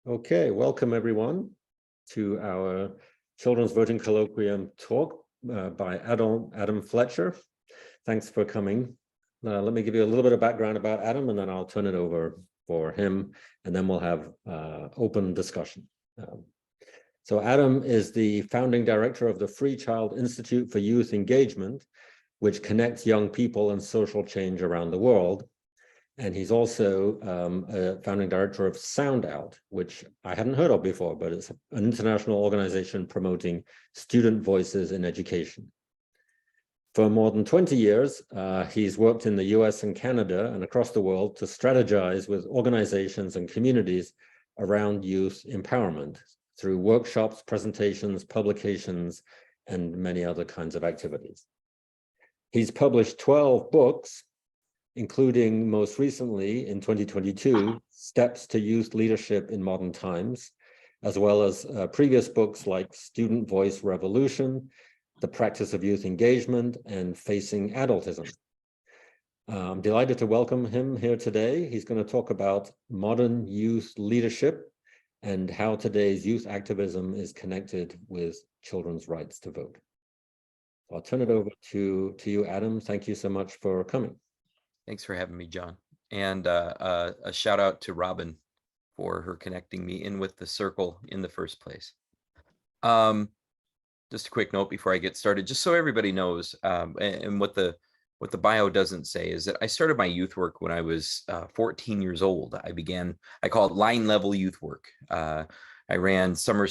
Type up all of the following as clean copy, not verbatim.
Okay, welcome everyone to our Children's Voting Colloquium talk by Adam Fletcher. Thanks for coming. Let me give you a little bit of background about Adam, and then I'll turn it over for him, and then we'll have open discussion. So Adam is the founding director of the Free Child Institute for Youth Engagement, which connects young people and social change around the world. And he's also a founding director of Sound Out, which I hadn't heard of before, but it's an international organization promoting student voices in education. For more than 20 years, he's worked in the US and Canada and across the world to strategize with organizations and communities around youth empowerment through workshops, presentations, publications, and many other kinds of activities. He's published 12 books, including most recently in 2022, Steps to Youth Leadership in Modern Times, as well as previous books like Student Voice Revolution, The Practice of Youth Engagement, and Facing Adultism. I'm delighted to welcome him here today. He's going to talk about modern youth leadership and how today's youth activism is connected with children's rights to vote. I'll turn it over to you, Adam. Thank you so much for coming. Thanks for having me, John. And a shout out to Robin for her connecting me in with the circle in the first place. Just a quick note before I get started, just so everybody knows, and what the bio doesn't say is that I started my youth work when I was 14 years old. I call it line level youth work. I ran summer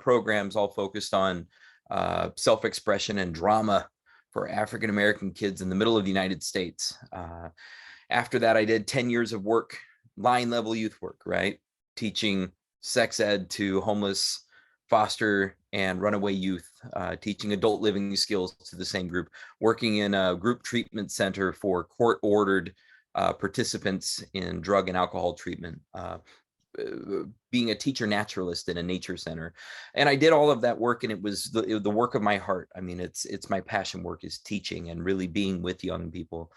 programs all focused on self-expression and drama for African-American kids in the middle of the United States. After that, I did 10 years of work, line level youth work, right? Teaching sex ed to homeless, foster, and runaway youth, teaching adult living skills to the same group, working in a group treatment center for court-ordered participants in drug and alcohol treatment, being a teacher naturalist in a nature center. And I did all of that work, and it was the work of my heart. I mean, it's my passion work is teaching and really being with young people.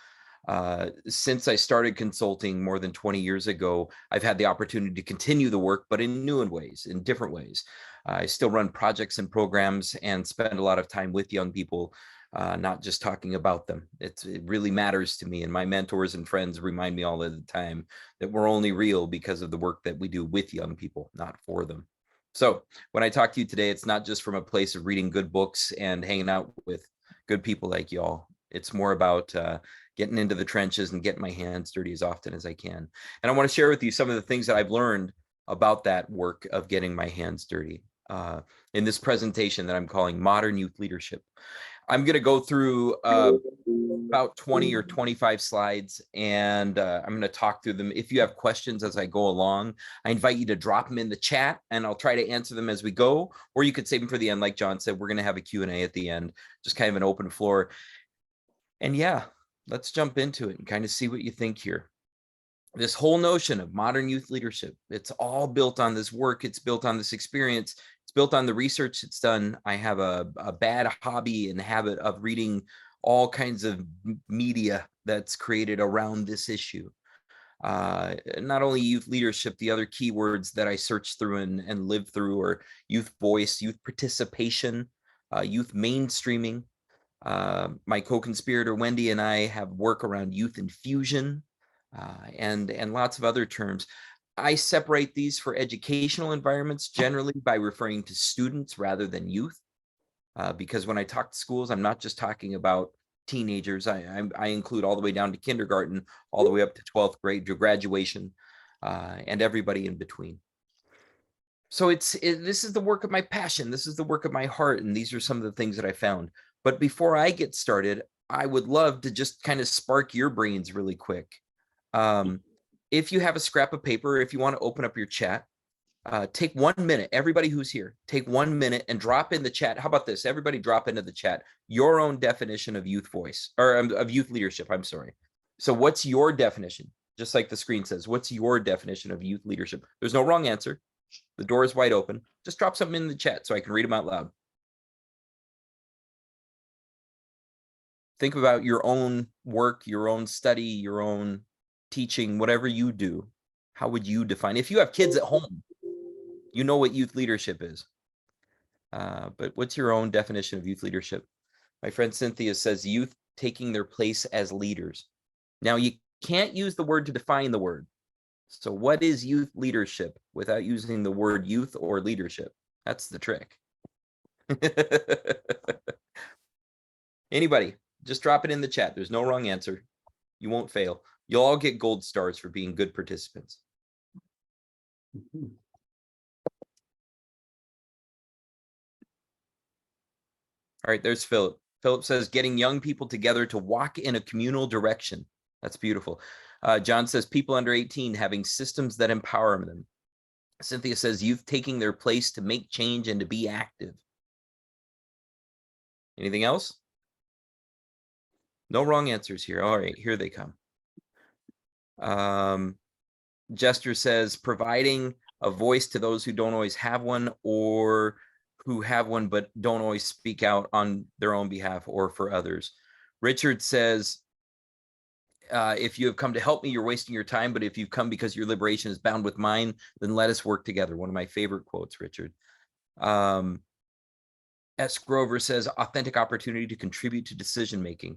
Since I started consulting more than 20 years ago, I've had the opportunity to continue the work, but in new ways, in different ways. I still run projects and programs and spend a lot of time with young people, not just talking about them. It really matters to me, and my mentors and friends remind me all of the time that we're only real because of the work that we do with young people, not for them. So when I talk to you today, it's not just from a place of reading good books and hanging out with good people like y'all. It's more about getting into the trenches and getting my hands dirty as often as I can. And I want to share with you some of the things that I've learned about that work of getting my hands dirty in this presentation that I'm calling Modern Youth Leadership. I'm going to go through about 20 or 25 slides, and I'm going to talk through them. If you have questions as I go along, I invite you to drop them in the chat, and I'll try to answer them as we go, or you could save them for the end. Like John said, we're going to have a Q&A at the end, just kind of an open floor. And yeah, let's jump into it and kind of see what you think here. This whole notion of modern youth leadership, it's all built on this work. It's built on this experience. It's built on the research it's done. I have a bad hobby and habit of reading all kinds of media that's created around this issue. Not only youth leadership, the other keywords that I search through and live through are youth voice, youth participation, youth mainstreaming. My co-conspirator Wendy and I have work around youth infusion, and lots of other terms. I separate these for educational environments generally by referring to students rather than youth, because when I talk to schools, I'm not just talking about teenagers. I include all the way down to kindergarten, all the way up to 12th grade to graduation, and everybody in between. So this is the work of my passion. This is the work of my heart, and these are some of the things that I found. But before I get started, I would love to just kind of spark your brains really quick. If you have a scrap of paper, if you want to open up your chat, take 1 minute. Everybody who's here, take 1 minute and drop in the chat. How about this? Everybody drop into the chat your own definition of youth voice, or of youth leadership. I'm sorry. So what's your definition? Just like the screen says, what's your definition of youth leadership? There's no wrong answer. The door is wide open. Just drop something in the chat so I can read them out loud. Think about your own work, your own study, your own teaching, whatever you do. How would you define, if you have kids at home, you know what youth leadership is. But what's your own definition of youth leadership? My friend Cynthia says youth taking their place as leaders. Now, you can't use the word to define the word. So what is youth leadership without using the word youth or leadership? That's the trick. Anybody, just drop it in the chat. There's no wrong answer. You won't fail. You'll all get gold stars for being good participants. All right, there's Philip. Philip says, getting young people together to walk in a communal direction. That's beautiful. John says, people under 18 having systems that empower them. Cynthia says, youth taking their place to make change and to be active. Anything else? No wrong answers here. All right, here they come. Jester says, providing a voice to those who don't always have one, or who have one but don't always speak out on their own behalf or for others. Richard says, if you have come to help me, you're wasting your time. But if you've come because your liberation is bound with mine, then let us work together. One of my favorite quotes, Richard. S. Grover says, authentic opportunity to contribute to decision-making.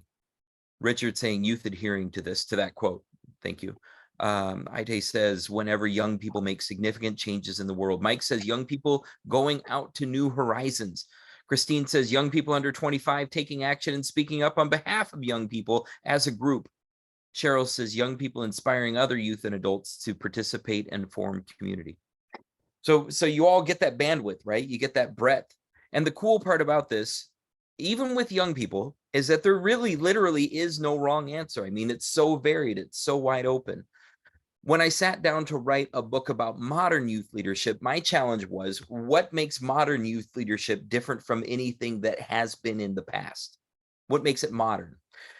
Richard saying youth adhering to that quote. Thank you. Ite says, whenever young people make significant changes in the world. Mike says, young people going out to new horizons. Christine says, young people under 25 taking action and speaking up on behalf of young people as a group. Cheryl says, young people inspiring other youth and adults to participate and form community. So you all get that bandwidth, right? You get that breadth. And the cool part about this, even with young people, is that there really literally is no wrong answer. I mean, it's so varied, it's so wide open. When I sat down to write a book about modern youth leadership, my challenge was, what makes modern youth leadership different from anything that has been in the past? What makes it modern?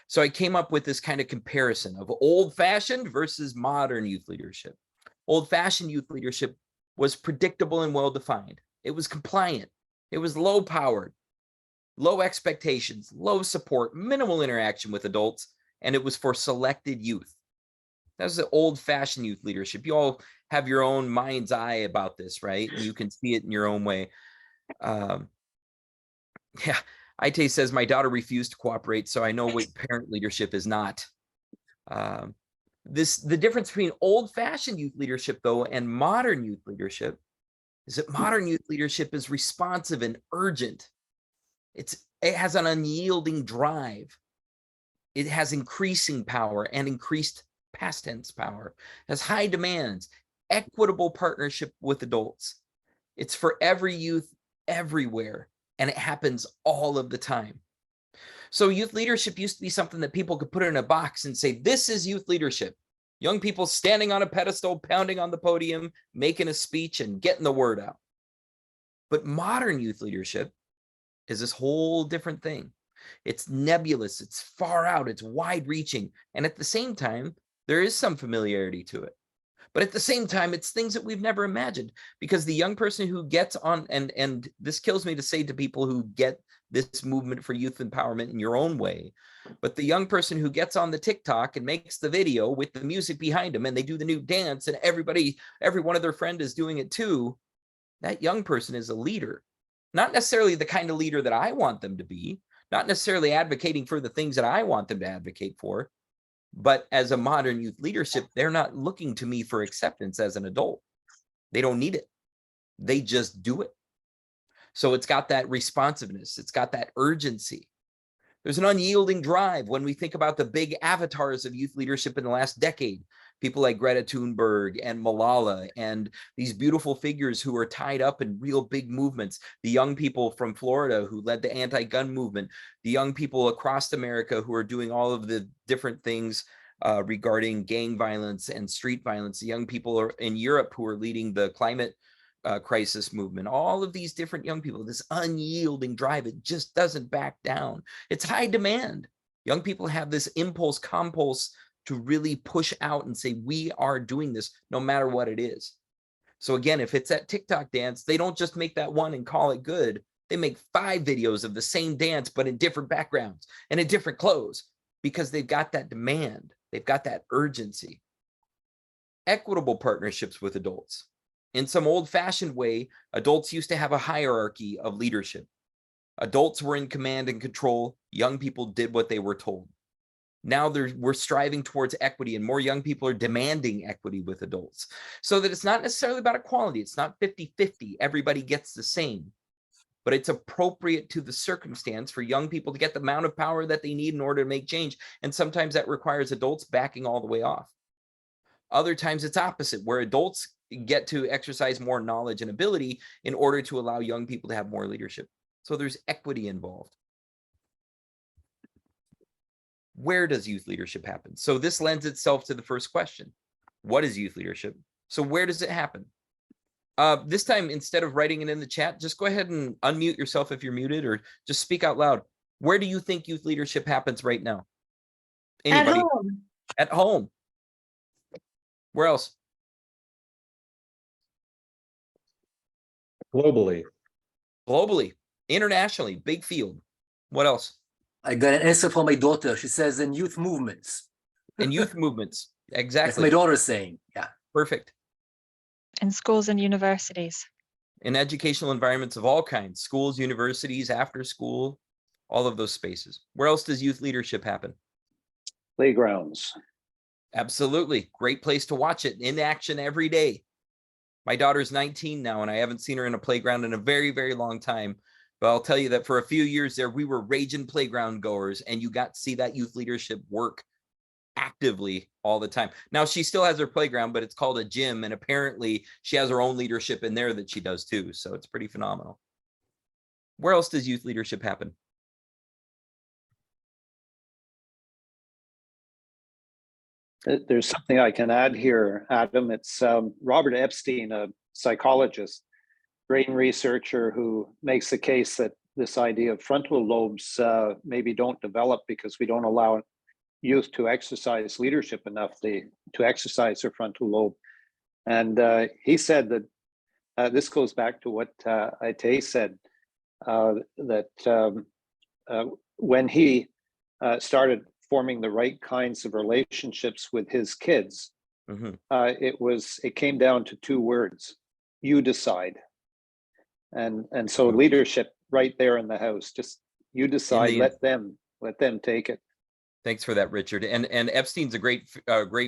So I came up with this kind of comparison of old-fashioned versus modern youth leadership. Old-fashioned youth leadership was predictable and well-defined. It was compliant. It was low-powered, low expectations, low support, minimal interaction with adults, and it was for selected youth. That was the old-fashioned youth leadership. You all have your own mind's eye about this, right? You can see it in your own way. Yeah, Ite says, my daughter refused to cooperate, so I know what parent leadership is not. The difference between old-fashioned youth leadership, though, and modern youth leadership is that modern youth leadership is responsive and urgent. It has an unyielding drive. It has increasing power and increased past tense power. It has high demands, equitable partnership with adults. It's for every youth everywhere, and it happens all of the time. So youth leadership used to be something that people could put in a box and say, this is youth leadership. Young people standing on a pedestal, pounding on the podium, making a speech and getting the word out. But modern youth leadership is this whole different thing. It's nebulous, it's far out, it's wide reaching. And at the same time, there is some familiarity to it. But at the same time, it's things that we've never imagined, because the young person who gets on, and this kills me to say to people who get this movement for youth empowerment in your own way, but the young person who gets on the TikTok and makes the video with the music behind them and they do the new dance and every one of their friends is doing it too, that young person is a leader. Not necessarily the kind of leader that I want them to be, not necessarily advocating for the things that I want them to advocate for, but as a modern youth leadership, they're not looking to me for acceptance as an adult. They don't need it. They just do it. So it's got that responsiveness. It's got that urgency. There's an unyielding drive when we think about the big avatars of youth leadership in the last decade. People like Greta Thunberg and Malala and these beautiful figures who are tied up in real big movements. The young people from Florida who led the anti-gun movement. The young people across America who are doing all of the different things regarding gang violence and street violence. The young people in Europe who are leading the climate crisis movement. All of these different young people, this unyielding drive, it just doesn't back down. It's high demand. Young people have this impulse, compulse to really push out and say, we are doing this no matter what it is. So again, if it's that TikTok dance, they don't just make that one and call it good. They make 5 videos of the same dance, but in different backgrounds and in different clothes, because they've got that demand. They've got that urgency. equitable partnerships with adults. In some old-fashioned way, adults used to have a hierarchy of leadership. Adults were in command and control. Young people did what they were told. Now we're striving towards equity, and more young people are demanding equity with adults, so that it's not necessarily about equality. It's not 50-50. Everybody gets the same, but it's appropriate to the circumstance for young people to get the amount of power that they need in order to make change. And sometimes that requires adults backing all the way off. Other times it's opposite, where adults get to exercise more knowledge and ability in order to allow young people to have more leadership. So there's equity involved. Where does youth leadership happen? So this lends itself to the first question. What is youth leadership? So where does it happen? This time, instead of writing it in the chat, just go ahead and unmute yourself if you're muted, or just speak out loud. Where do you think youth leadership happens right now? Anybody? At home. At home. Where else? Globally. Globally, internationally, big field. What else? I got an answer from my daughter. She says in youth movements. In youth movements. That's Exactly. my daughter saying. Yeah. Perfect. In schools and universities. In educational environments of all kinds, schools, universities, after school, all of those spaces. Where else does youth leadership happen? Playgrounds. Absolutely. Great place to watch it in action every day. My daughter's 19 now, and I haven't seen her in a playground in a very, very long time. But I'll tell you that for a few years there, we were raging playground goers, and you got to see that youth leadership work actively all the time. Now she still has her playground, but it's called a gym, and apparently she has her own leadership in there that she does too. So it's pretty phenomenal. Where else does youth leadership happen? There's something I can add here, Adam. It's Robert Epstein, a psychologist, brain researcher, who makes the case that this idea of frontal lobes maybe don't develop because we don't allow youth to exercise leadership enough to exercise their frontal lobe. And he said that this goes back to what Ite said, that when he started forming the right kinds of relationships with his kids, it came down to two words: you decide. And so leadership right there in the house, just you decide, let them take it. Thanks for that, Richard. And Epstein's a great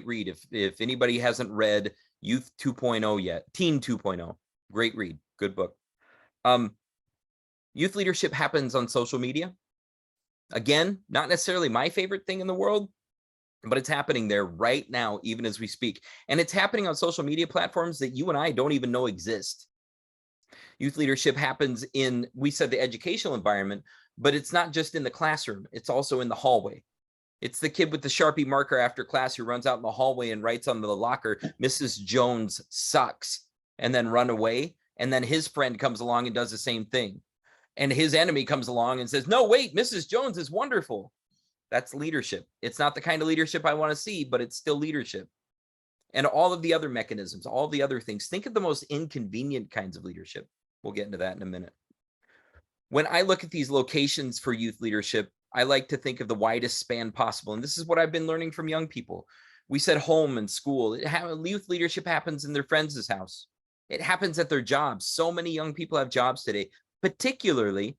read. If anybody hasn't read Youth 2.0 yet, Teen 2.0, great read, good book. Youth leadership happens on social media. Again, not necessarily my favorite thing in the world, but it's happening there right now, even as we speak. And it's happening on social media platforms that you and I don't even know exist. Youth leadership happens in, we said, the educational environment, but it's not just in the classroom. It's also in the hallway. It's the kid with the Sharpie marker after class who runs out in the hallway and writes on the locker, "Mrs. Jones sucks," and then run away. And then his friend comes along and does the same thing. And his enemy comes along and says, "No, wait, Mrs. Jones is wonderful." That's leadership. It's not the kind of leadership I want to see, but it's still leadership. And all of the other mechanisms, all the other things. Think of the most inconvenient kinds of leadership. We'll get into that in a minute. When I look at these locations for youth leadership, I like to think of the widest span possible. And this is what I've been learning from young people. We said home and school. Youth leadership happens in their friends' house. It happens at their jobs. So many young people have jobs today, particularly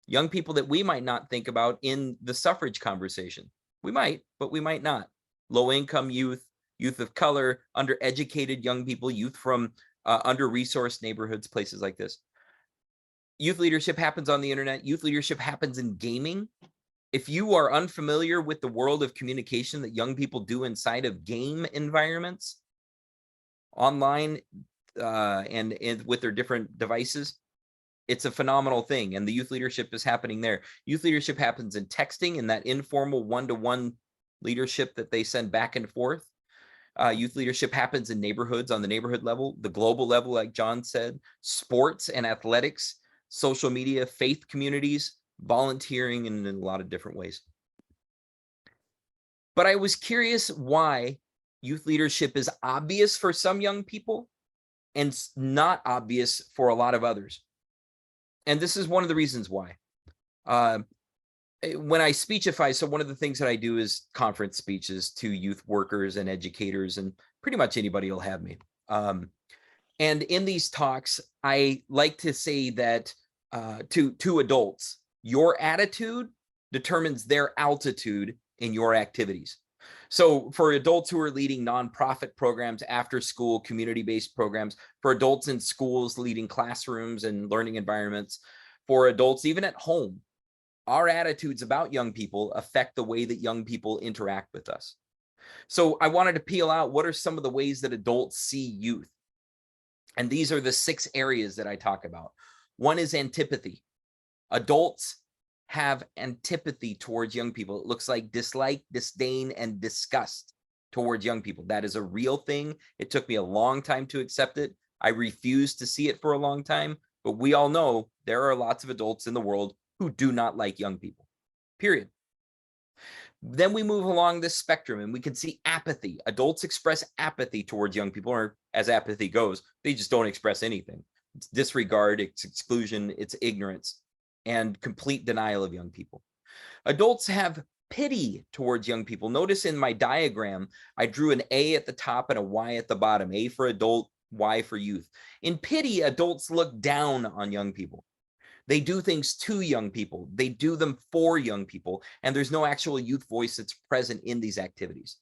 young people that we might not think about in the suffrage conversation. We might, but we might not. Low-income youth, youth of color, undereducated young people, youth from under-resourced neighborhoods, places like this. Youth leadership happens on the internet. Youth leadership happens in gaming. If you are unfamiliar with the world of communication that young people do inside of game environments, online and with their different devices, it's a phenomenal thing. And the youth leadership is happening there. Youth leadership happens in texting, and that informal one-to-one leadership that they send back and forth. Youth leadership happens in neighborhoods, on the neighborhood level, the global level, like John said, sports and athletics, social media, faith communities, volunteering, and in a lot of different ways. But I was curious why youth leadership is obvious for some young people and not obvious for a lot of others. And this is one of the reasons why. when I speechify, so one of the things that I do is conference speeches to youth workers and educators, and pretty much anybody will have me. And in these talks, I like to say that to adults, your attitude determines their altitude in your activities. So for adults who are leading nonprofit programs, after school, community-based programs, for adults in schools leading classrooms and learning environments, for adults even at home, our attitudes about young people affect the way that young people interact with us. So I wanted to peel out what are some of the ways that adults see youth. And these are the 6 areas that I talk about. One is antipathy. Adults have antipathy towards young people. It looks like dislike, disdain, and disgust towards young people. That is a real thing. It took me a long time to accept it. I refused to see it for a long time, but we all know there are lots of adults in the world who do not like young people, period. Then we move along this spectrum and we can see apathy. Adults express apathy towards young people, or as apathy goes, they just don't express anything. It's disregard, it's exclusion, it's ignorance, and complete denial of young people. Adults have pity towards young people. Notice in my diagram, I drew an A at the top and a Y at the bottom. A for adult, Y for youth. In pity, adults look down on young people. They do things to young people. They do them for young people. And there's no actual youth voice that's present in these activities.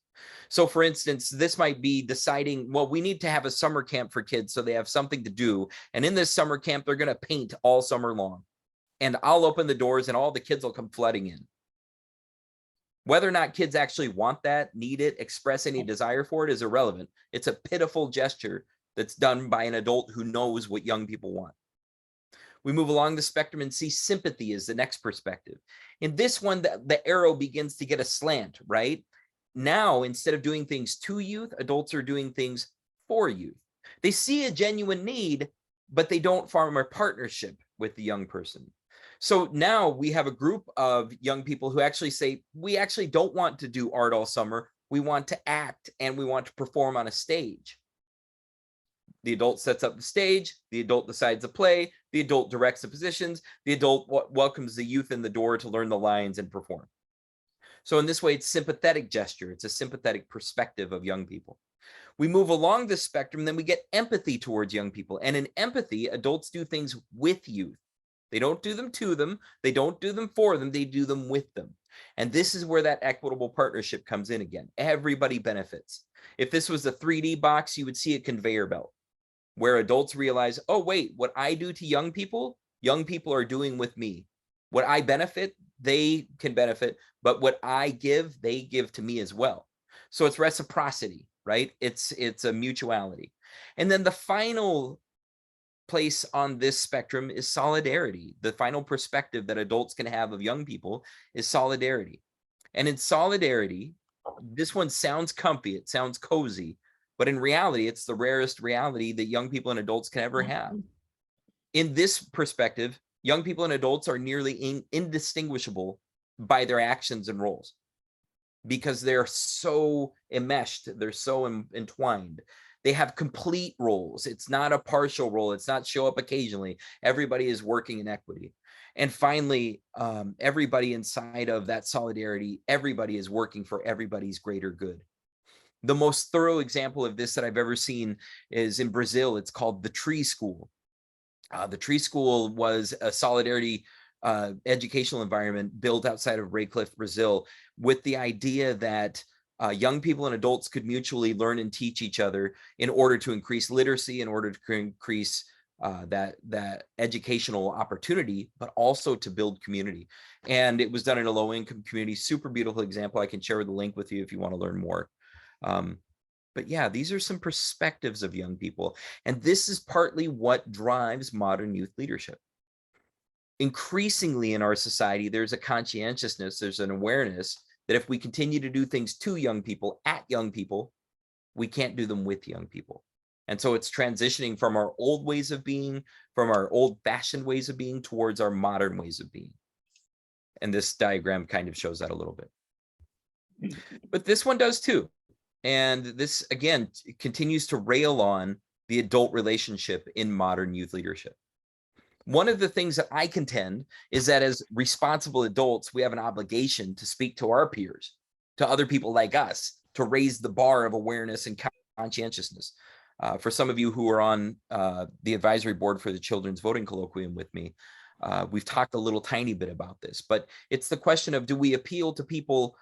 So for instance, this might be deciding, well, we need to have a summer camp for kids so they have something to do. And in this summer camp, they're going to paint all summer long. And I'll open the doors and all the kids will come flooding in. Whether or not kids actually want that, need it, express any desire for it is irrelevant. It's a pitiful gesture that's done by an adult who knows what young people want. We move along the spectrum and see sympathy as the next perspective. In this one, the arrow begins to get a slant, right? Now, instead of doing things to youth, adults are doing things for youth. They see a genuine need, but they don't form a partnership with the young person. So now we have a group of young people who actually say, we actually don't want to do art all summer. We want to act and we want to perform on a stage. The adult sets up the stage, the adult decides to play, the adult directs the positions, the adult welcomes the youth in the door to learn the lines and perform. So in this way, it's sympathetic gesture. It's a sympathetic perspective of young people. We move along this spectrum, then we get empathy towards young people. And in empathy, adults do things with youth. They don't do them to them. They don't do them for them. They do them with them. And this is where that equitable partnership comes in again. Everybody benefits. If this was a 3D box, you would see a conveyor belt where adults realize, oh, wait, what I do to young people are doing with me. What I benefit, they can benefit, but what I give, they give to me as well. So it's reciprocity, right? It's a mutuality. And then the final place on this spectrum is solidarity. The final perspective that adults can have of young people is solidarity. And in solidarity, this one sounds comfy, it sounds cozy, but in reality, it's the rarest reality that young people and adults can ever have. In this perspective, young people and adults are nearly indistinguishable by their actions and roles because they're so enmeshed, they're so entwined. They have complete roles. It's not a partial role. It's not show up occasionally. Everybody is working in equity. And finally, everybody inside of that solidarity, everybody is working for everybody's greater good. The most thorough example of this that I've ever seen is in Brazil. It's called the Tree School. The Tree School was a solidarity educational environment built outside of Raycliffe, Brazil, with the idea that young people and adults could mutually learn and teach each other in order to increase literacy, in order to increase that educational opportunity, but also to build community. And it was done in a low-income community. Super beautiful example. I can share the link with you if you want to learn more. But yeah, these are some perspectives of young people. And this is partly what drives modern youth leadership. Increasingly in our society, there's a conscientiousness, there's an awareness that if we continue to do things to young people, at young people, we can't do them with young people. And so it's transitioning from our old ways of being, from our old-fashioned ways of being towards our modern ways of being. And this diagram kind of shows that a little bit. But this one does too. And this, again, continues to rail on the adult relationship in modern youth leadership. One of the things that I contend is that as responsible adults, we have an obligation to speak to our peers, to other people like us, to raise the bar of awareness and conscientiousness. For some of you who are on the advisory board for the Children's Voting Colloquium with me, we've talked a little tiny bit about this, but it's the question of, do we appeal to people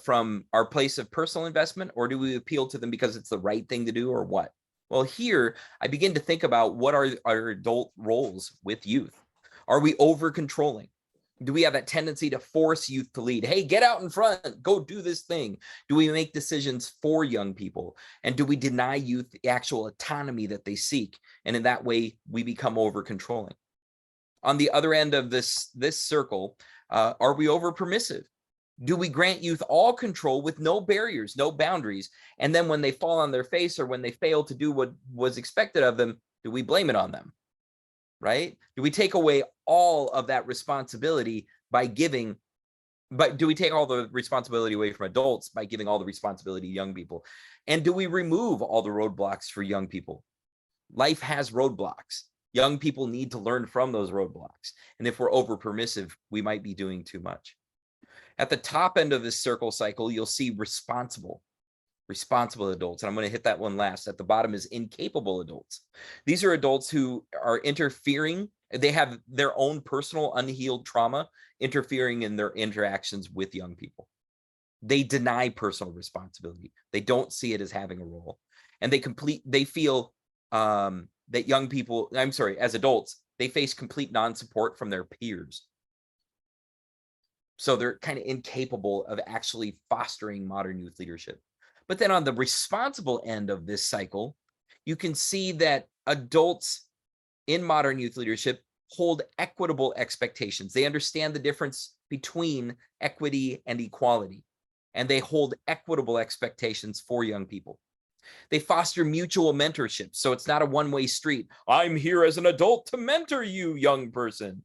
from our place of personal investment, or do we appeal to them because it's the right thing to do, or what? Well, here I begin to think about, what are our adult roles with youth? Are we over controlling? Do we have that tendency to force youth to lead? Hey, get out in front, go do this thing. Do we make decisions for young people? And do we deny youth the actual autonomy that they seek? And in that way, we become over controlling. On the other end of this circle, are we over permissive? Do we grant youth all control with no barriers, no boundaries? And then when they fall on their face, or when they fail to do what was expected of them, do we blame it on them? Right? Do we take away all of that responsibility by giving, but do we take all the responsibility away from adults by giving all the responsibility to young people? And do we remove all the roadblocks for young people? Life has roadblocks. Young people need to learn from those roadblocks. And if we're over permissive, we might be doing too much. At the top end of this circle cycle, you'll see responsible adults. And I'm going to hit that one last. At the bottom is incapable adults. These are adults who are interfering. They have their own personal unhealed trauma interfering in their interactions with young people. They deny personal responsibility. They don't see it as having a role. And they feel that young people, as adults, they face complete non-support from their peers. So they're kind of incapable of actually fostering modern youth leadership. But then on the responsible end of this cycle, you can see that adults in modern youth leadership hold equitable expectations. They understand the difference between equity and equality, and they hold equitable expectations for young people. They foster mutual mentorship. So it's not a one-way street. I'm here as an adult to mentor you, young person.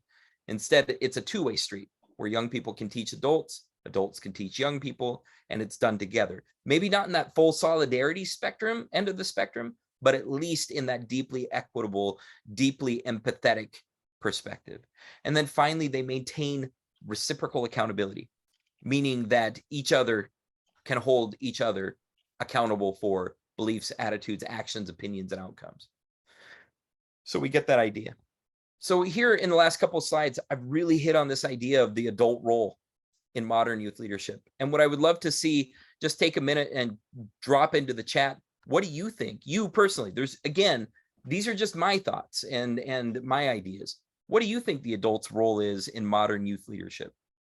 Instead, it's a two-way street, where young people can teach adults, adults can teach young people, and it's done together. Maybe not in that full solidarity spectrum, end of the spectrum, but at least in that deeply equitable, deeply empathetic perspective. And then finally, they maintain reciprocal accountability, meaning that each other can hold each other accountable for beliefs, attitudes, actions, opinions, and outcomes. So we get that idea. So here in the last couple of slides, I've really hit on this idea of the adult role in modern youth leadership. And what I would love to see, just take a minute and drop into the chat. What do you think? You personally, these are just my thoughts and my ideas. What do you think the adult's role is in modern youth leadership?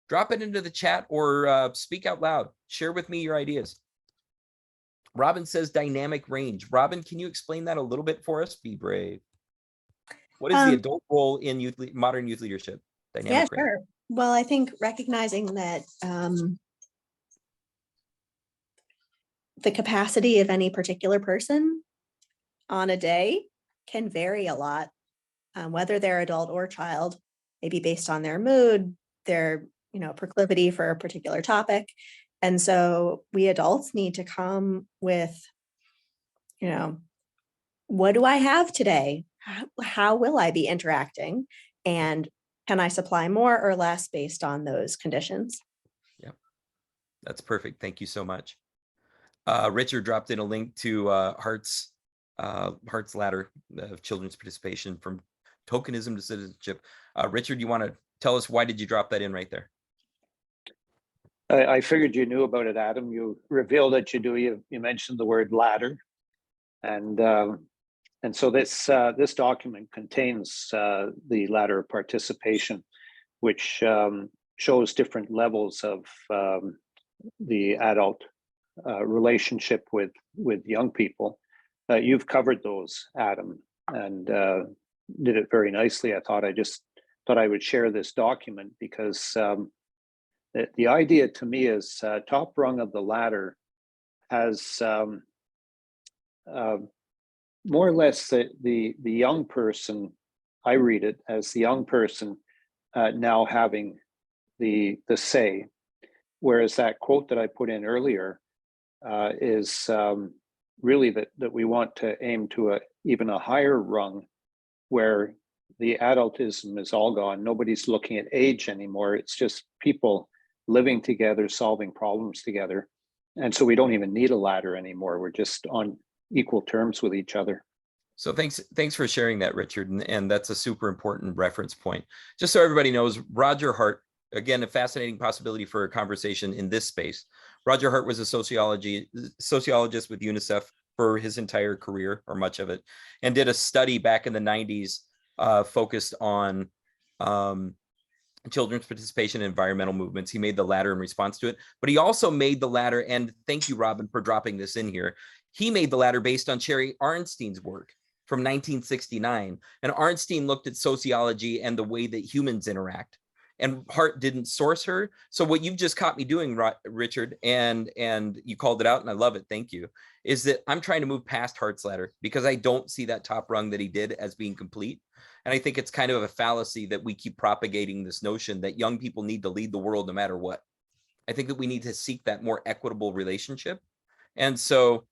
Drop it into the chat, or speak out loud. Share with me your ideas. Robin says dynamic range. Robin, can you explain that a little bit for us? Be brave. What is the adult role in modern youth leadership? Dynamic range. Sure. Well, I think recognizing that the capacity of any particular person on a day can vary a lot, whether they're adult or child, maybe based on their mood, their proclivity for a particular topic. And so we adults need to come with, what do I have today? How will I be interacting? And can I supply more or less based on those conditions? Yeah, that's perfect. Thank you so much. Richard dropped in a link to Hart's ladder of children's participation from tokenism to citizenship. Richard, you want to tell us, why did you drop that in right there? I figured you knew about it, Adam. You revealed that you do. You mentioned the word ladder, and so this document contains the ladder of participation, which shows different levels of the adult relationship with young people. You've covered those, Adam, and did it very nicely. I thought I would share this document because the idea to me is top rung of the ladder has more or less the young person. I read it as the young person now having the say, whereas that quote that I put in earlier is really that we want to aim to even a higher rung, where the adultism is all gone. Nobody's looking at age anymore. It's just people living together, solving problems together. And so we don't even need a ladder anymore. We're just on equal terms with each other. So thanks for sharing that, Richard. And that's a super important reference point. Just so everybody knows, Roger Hart, again, a fascinating possibility for a conversation in this space. Roger Hart was a sociologist with UNICEF for his entire career, or much of it, and did a study back in the 90s focused on children's participation in environmental movements. He made the ladder in response to it, but he also made the ladder, and thank you, Robin, for dropping this in here. He made the ladder based on Sherry Arnstein's work from 1969. And Arnstein looked at sociology and the way that humans interact. And Hart didn't source her. So what you've just caught me doing, Richard, and you called it out, and I love it, thank you, is that I'm trying to move past Hart's ladder because I don't see that top rung that he did as being complete. And I think it's kind of a fallacy that we keep propagating this notion that young people need to lead the world no matter what. I think that we need to seek that more equitable relationship. And so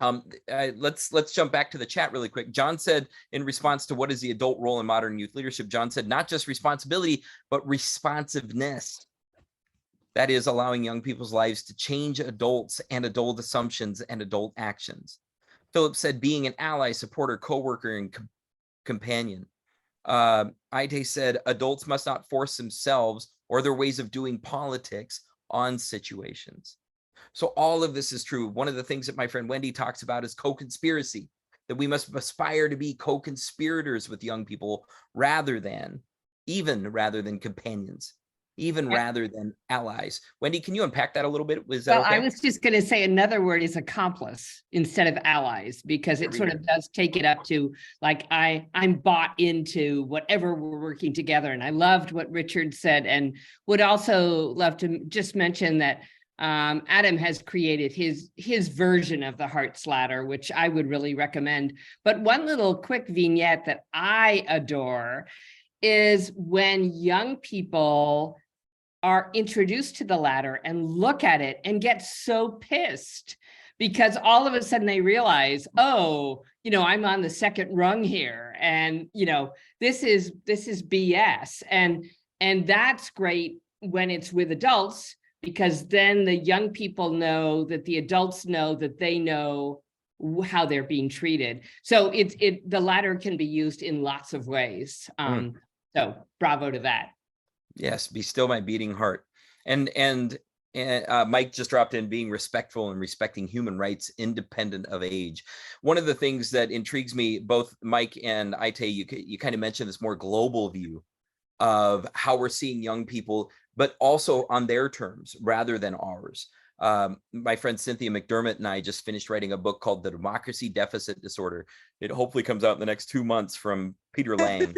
let's jump back to the chat really quick. John said, in response to what is the adult role in modern youth leadership, John said, not just responsibility, but responsiveness. That is allowing young people's lives to change adults and adult assumptions and adult actions. Philip said, being an ally, supporter, coworker, and companion. Ite said, adults must not force themselves or their ways of doing politics on situations. So all of this is true. One of the things that my friend Wendy talks about is co-conspiracy, that we must aspire to be co-conspirators with young people rather than companions, rather than allies. Wendy, can you unpack that a little bit? Was that Well, okay? I was just going to say another word is accomplice instead of allies, because it sort of does take it up to like, I'm bought into whatever we're working together. And I loved what Richard said, and would also love to just mention that Adam has created his version of the Hart's ladder, which I would really recommend. But one little quick vignette that I adore is when young people are introduced to the ladder and look at it and get so pissed because all of a sudden they realize, oh, I'm on the second rung here, and this is BS, and that's great when it's with adults, because then the young people know that the adults know that they know how they're being treated. So the ladder can be used in lots of ways. So bravo to that. Yes, be still my beating heart. And Mike just dropped in, being respectful and respecting human rights independent of age. One of the things that intrigues me, both Mike and Ite, you kind of mentioned this more global view of how we're seeing young people, but also on their terms rather than ours. My friend Cynthia McDermott and I just finished writing a book called The Democracy Deficit Disorder. It hopefully comes out in the next 2 months from Peter Lang.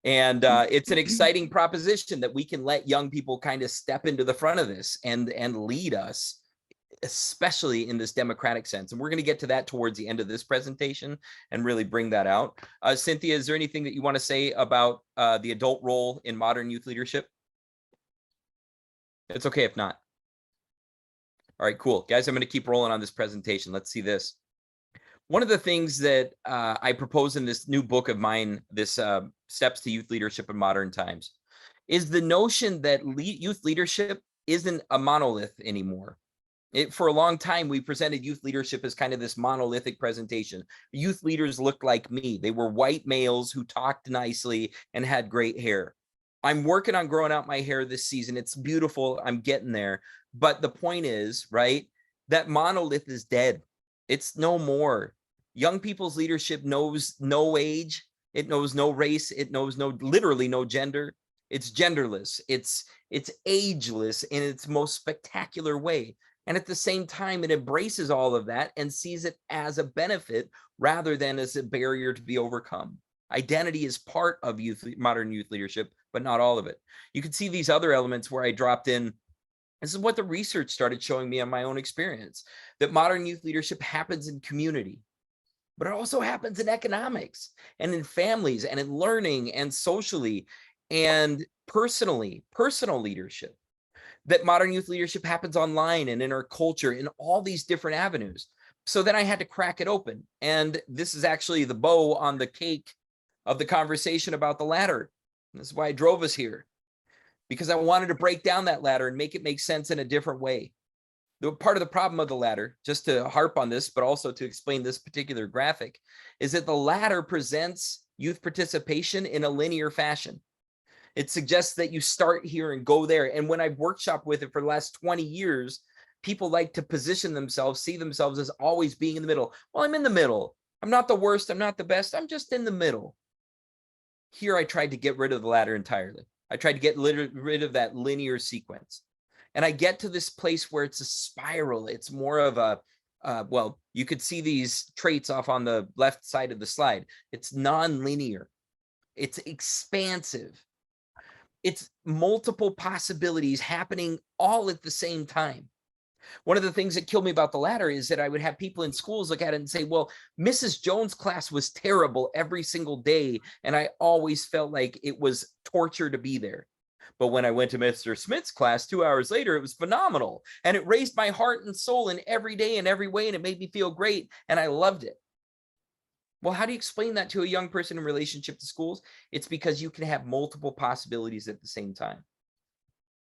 And it's an exciting proposition that we can let young people kind of step into the front of this and lead us, especially in this democratic sense. And we're going to get to that towards the end of this presentation and really bring that out. Cynthia, is there anything that you want to say about the adult role in modern youth leadership? It's okay if not. All right, cool. Guys, I'm going to keep rolling on this presentation. Let's see this. One of the things that I propose in this new book of mine, this Steps to Youth Leadership in Modern Times, is the notion that youth leadership isn't a monolith anymore. For a long time, we presented youth leadership as kind of this monolithic presentation. Youth leaders looked like me. They were white males who talked nicely and had great hair. I'm working on growing out my hair this season. It's beautiful. I'm getting there. But the point is, right, that monolith is dead. It's no more. Young people's leadership knows no age. It knows no race. It knows literally no gender. It's genderless. It's ageless in its most spectacular way. And at the same time, it embraces all of that and sees it as a benefit rather than as a barrier to be overcome. Identity is part of modern youth leadership, but not all of it. You can see these other elements where I dropped in. This is what the research started showing me on my own experience, that modern youth leadership happens in community, but it also happens in economics and in families and in learning and socially and personally, personal leadership. That modern youth leadership happens online and in our culture in all these different avenues. So then I had to crack it open. And this is actually the bow on the cake of the conversation about the ladder. This is why I drove us here, because I wanted to break down that ladder and make it make sense in a different way. The part of the problem of the ladder, just to harp on this, but also to explain this particular graphic, is that the ladder presents youth participation in a linear fashion. It suggests that you start here and go there. And when I've workshopped with it for the last 20 years, people like to position themselves, see themselves as always being in the middle. Well, I'm in the middle. I'm not the worst. I'm not the best. I'm just in the middle. Here, I tried to get rid of the ladder entirely. I tried to get rid of that linear sequence. And I get to this place where it's a spiral. It's more of a, well, you could see these traits off on the left side of the slide. It's non-linear. It's expansive. It's multiple possibilities happening all at the same time. One of the things that killed me about the ladder is that I would have people in schools look at it and say, well, Mrs. Jones' class was terrible every single day, and I always felt like it was torture to be there. But when I went to Mr. Smith's class 2 hours later, it was phenomenal. And it raised my heart and soul in every day in every way, and it made me feel great, and I loved it. Well, how do you explain that to a young person in relationship to schools? It's because you can have multiple possibilities at the same time.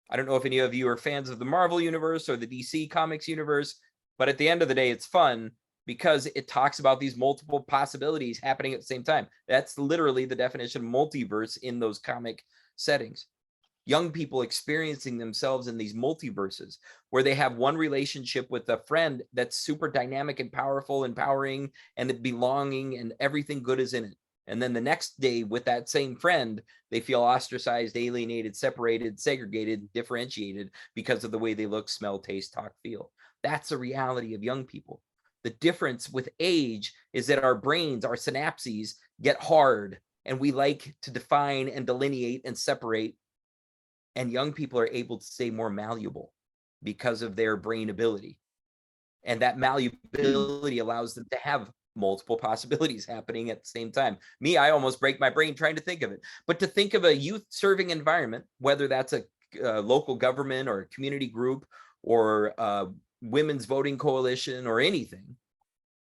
I don't know if any of you are fans of the Marvel universe or the DC Comics universe, but at the end of the day, it's fun because it talks about these multiple possibilities happening at the same time. That's literally the definition of multiverse in those comic settings. Young people experiencing themselves in these multiverses where they have one relationship with a friend that's super dynamic and powerful, empowering, and belonging, and everything good is in it. And then the next day with that same friend, they feel ostracized, alienated, separated, segregated, differentiated because of the way they look, smell, taste, talk, feel. That's the reality of young people. The difference with age is that our brains, our synapses get hard, and we like to define and delineate and separate. And young people are able to stay more malleable because of their brain ability. And that malleability allows them to have multiple possibilities happening at the same time. Me, I almost break my brain trying to think of it. But to think of a youth serving environment, whether that's a local government or a community group or a women's voting coalition or anything,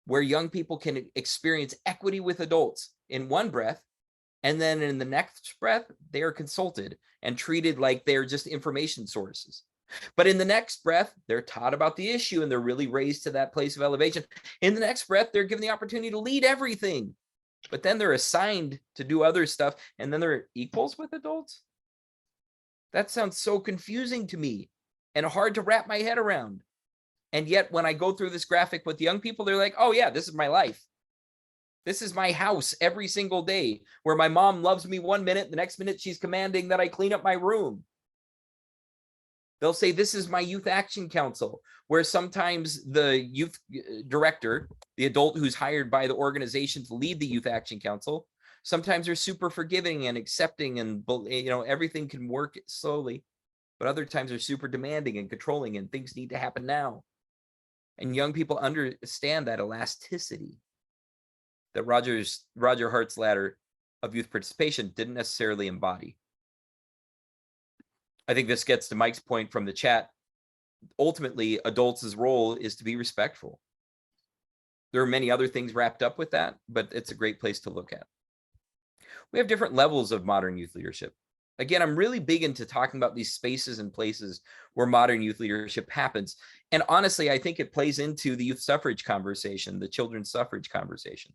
where young people can experience equity with adults in one breath, and then in the next breath, they are consulted and treated like they're just information sources. But in the next breath, they're taught about the issue and they're really raised to that place of elevation. In the next breath, they're given the opportunity to lead everything. But then they're assigned to do other stuff, and then they're equals with adults. That sounds so confusing to me and hard to wrap my head around. And yet when I go through this graphic with young people, they're like, oh yeah, this is my life. This is my house every single day, where my mom loves me 1 minute, the next minute she's commanding that I clean up my room. They'll say, this is my youth action council, where sometimes the youth director, the adult who's hired by the organization to lead the youth action council, sometimes they're super forgiving and accepting, and everything can work slowly. But other times they're super demanding and controlling, and things need to happen now. And young people understand that elasticity that Roger Hart's ladder of youth participation didn't necessarily embody. I think this gets to Mike's point from the chat. Ultimately, adults' role is to be respectful. There are many other things wrapped up with that, but it's a great place to look at. We have different levels of modern youth leadership. Again, I'm really big into talking about these spaces and places where modern youth leadership happens. And honestly, I think it plays into the youth suffrage conversation, the children's suffrage conversation.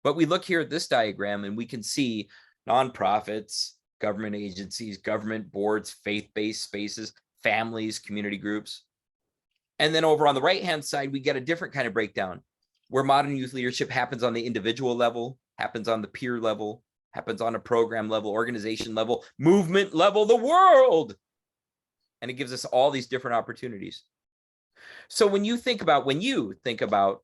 But we look here at this diagram and we can see nonprofits, government agencies, government boards, faith-based spaces, families, community groups. And then over on the right-hand side, we get a different kind of breakdown where modern youth leadership happens on the individual level, happens on the peer level, happens on a program level, organization level, movement level, the world. And it gives us all these different opportunities. So when you think about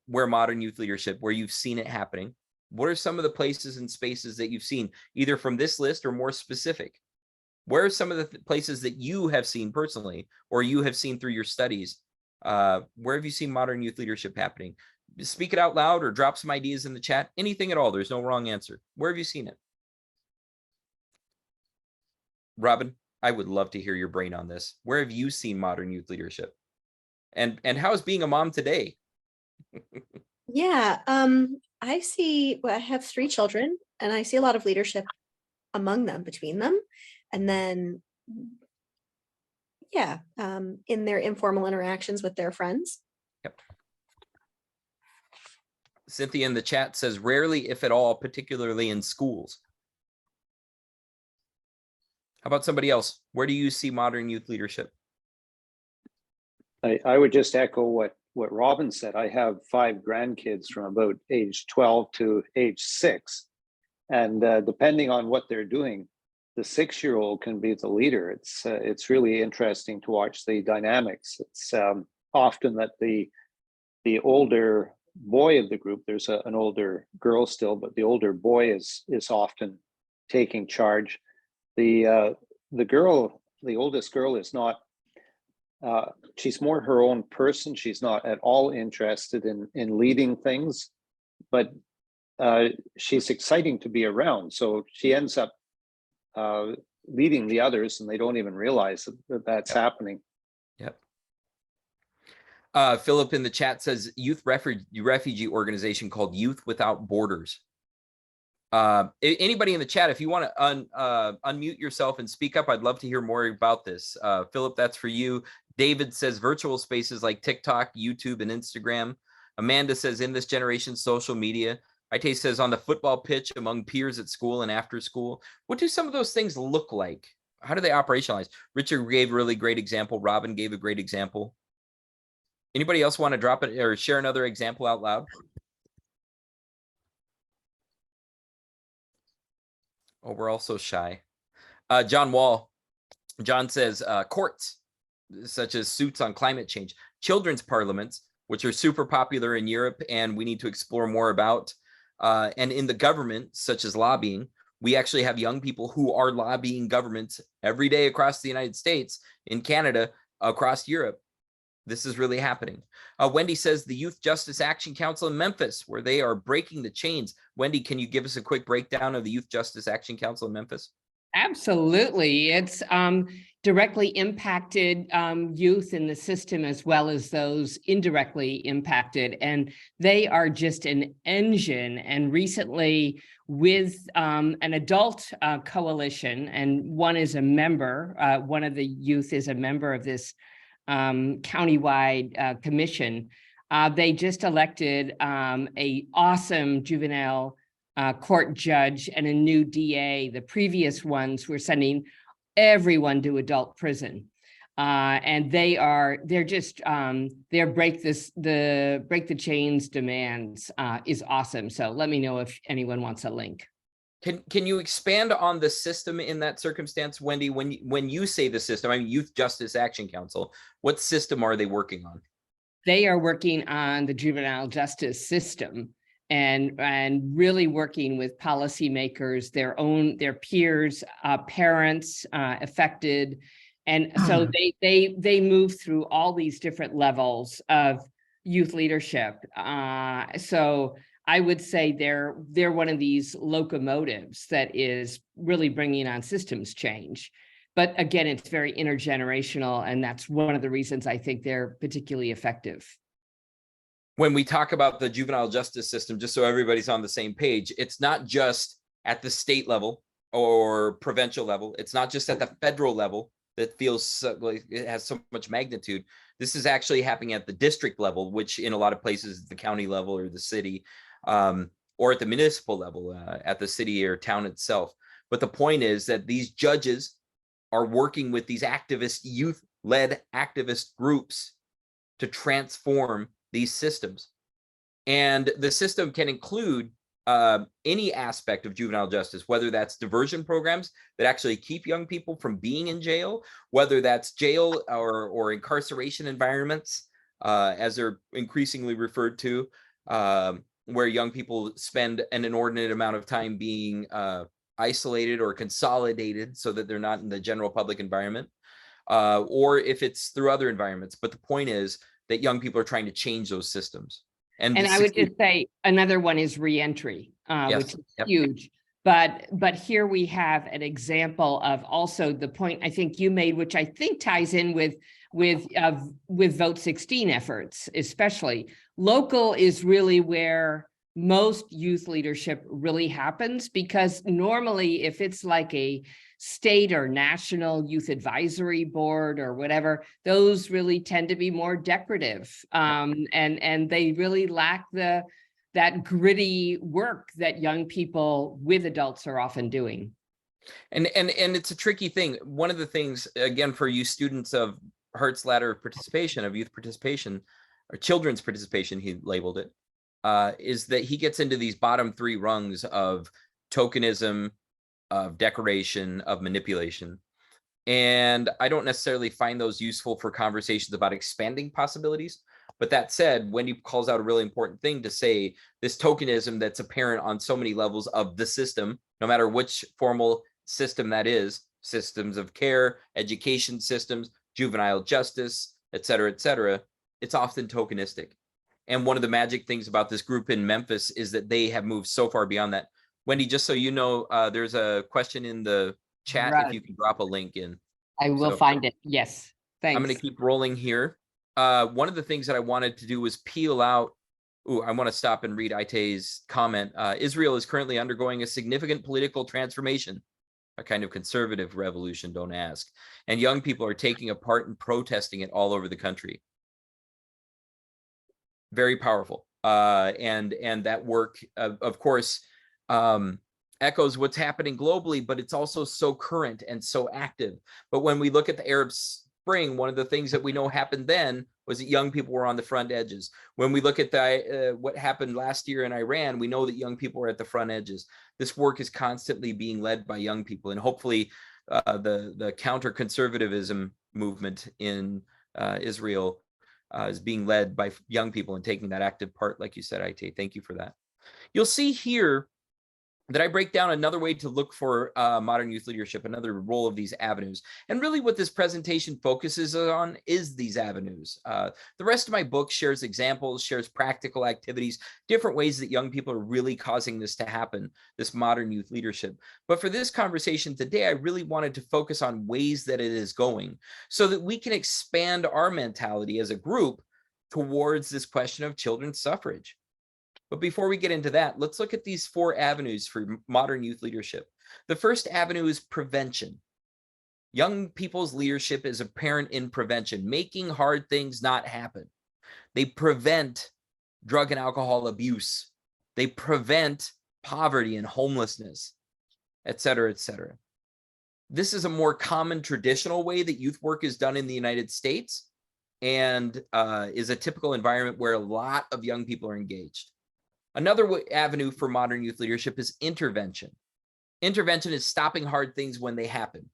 where modern youth leadership, where you've seen it happening, what are some of the places and spaces that you've seen, either from this list or more specific? Where are some of the places that you have seen personally, or you have seen through your studies? Where have you seen modern youth leadership happening? Speak it out loud or drop some ideas in the chat. Anything at all. There's no wrong answer. Where have you seen it? Robin, I would love to hear your brain on this. Where have you seen modern youth leadership? And how is being a mom today? Yeah, I have 3 children. And I see a lot of leadership among them, between them. And then, yeah, in their informal interactions with their friends. Yep. Cynthia in the chat says rarely, if at all, particularly in schools. How about somebody else? Where do you see modern youth leadership? I would just echo what Robin said. I have 5 grandkids from about age 12 to age 6. And depending on what they're doing, the 6-year-old can be the leader. It's really interesting to watch the dynamics. It's often that the older boy of the group, there's an older girl still, but the older boy is often taking charge. The girl, the oldest girl, is not. She's more her own person. She's not at all interested in leading things, but she's exciting to be around. So she ends up leading the others, and they don't even realize that that's happening. Yep. Philip in the chat says youth refugee organization called Youth Without Borders. Anybody in the chat, if you want to unmute yourself and speak up, I'd love to hear more about this. Philip, that's for you. David says virtual spaces like TikTok, YouTube, and Instagram. Amanda says in this generation, social media. Ite says on the football pitch, among peers at school and after school. What do some of those things look like? How do they operationalize? Richard gave a really great example. Robin gave a great example. Anybody else want to drop it or share another example out loud? Oh, we're all so shy. John Wall. John says courts, such as suits on climate change, children's parliaments, which are super popular in Europe and we need to explore more about. And in the government, such as lobbying, we actually have young people who are lobbying governments every day across the United States, in Canada, across Europe. This is really happening. Wendy says the Youth Justice Action Council in Memphis, where they are breaking the chains. Wendy, can you give us a quick breakdown of the Youth Justice Action Council in Memphis? Absolutely. It's directly impacted youth in the system as well as those indirectly impacted. And they are just an engine. And recently with an adult coalition, and one is a member, one of the youth is a member of this countywide commission. They just elected a awesome juvenile court judge and a new DA. The previous ones were sending everyone to adult prison. And they're just their break the chains demands is awesome. So let me know if anyone wants a link. Can you expand on the system in that circumstance, Wendy? When you say the system, I mean Youth Justice Action Council, what system are they working on? They are working on the juvenile justice system and really working with policymakers, their peers, parents affected. And so they move through all these different levels of youth leadership. So I would say they're one of these locomotives that is really bringing on systems change. But again, it's very intergenerational, and that's one of the reasons I think they're particularly effective. When we talk about the juvenile justice system, just so everybody's on the same page, it's not just at the state level or provincial level. It's not just at the federal level that feels so, like it has so much magnitude. This is actually happening at the district level, which in a lot of places is the county level or the city, or at the municipal level, at the city or town itself. But the point is that these judges are working with these activist, youth-led activist groups to transform these systems. And the system can include any aspect of juvenile justice, whether that's diversion programs that actually keep young people from being in jail, whether that's jail or incarceration environments, as they're increasingly referred to, where young people spend an inordinate amount of time being isolated or consolidated so that they're not in the general public environment, or if it's through other environments. But the point is that young people are trying to change those systems. And I would just say another one is reentry, which is huge. But here we have an example of also the point I think you made, which I think ties in with Vote 16 efforts, especially. Local is really where most youth leadership really happens, because normally if it's like a state or national youth advisory board or whatever, those really tend to be more decorative. And they really lack that gritty work that young people with adults are often doing. And it's a tricky thing. One of the things, again, for you students of Hart's ladder of participation, of youth participation, or children's participation, he labeled it, is that he gets into these bottom three rungs of tokenism, of decoration, of manipulation. And I don't necessarily find those useful for conversations about expanding possibilities. But that said, Wendy calls out a really important thing to say, this tokenism that's apparent on so many levels of the system, no matter which formal system that is, systems of care, education systems, juvenile justice, et cetera, it's often tokenistic. And one of the magic things about this group in Memphis is that they have moved so far beyond that. Wendy, just so you know, there's a question in the chat, Right. if you can drop a link in. I will find it. Yes, thanks. I'm going to keep rolling here. One of the things that I wanted to do was peel out. I want to stop and read Aite's comment. Israel is currently undergoing a significant political transformation, a kind of conservative revolution, don't ask. And young people are taking a part in protesting it all over the country. Very powerful. And that work, of course, echoes what's happening globally, but it's also so current and so active. But when we look at the Arab Spring, one of the things that we know happened then was that young people were on the front edges. When we look at what happened last year in Iran, we know that young people were at the front edges. This work is constantly being led by young people, and hopefully the counter-conservatism movement in Israel is being led by young people and taking that active part, like you said, Aite. Thank you for that. You'll see here that I break down another way to look for modern youth leadership, another role of these avenues. And really what this presentation focuses on is these avenues. The rest of my book shares examples, shares practical activities, different ways that young people are really causing this to happen, this modern youth leadership. But for this conversation today, I really wanted to focus on ways that it is going so that we can expand our mentality as a group towards this question of children's suffrage. But before we get into that, let's look at these 4 avenues for modern youth leadership. The first avenue is prevention. Young people's leadership is apparent in prevention, making hard things not happen. They prevent drug and alcohol abuse. They prevent poverty and homelessness, et cetera, et cetera. This is a more common traditional way that youth work is done in the United States, and is a typical environment where a lot of young people are engaged. Another avenue for modern youth leadership is intervention. Intervention is stopping hard things when they happen.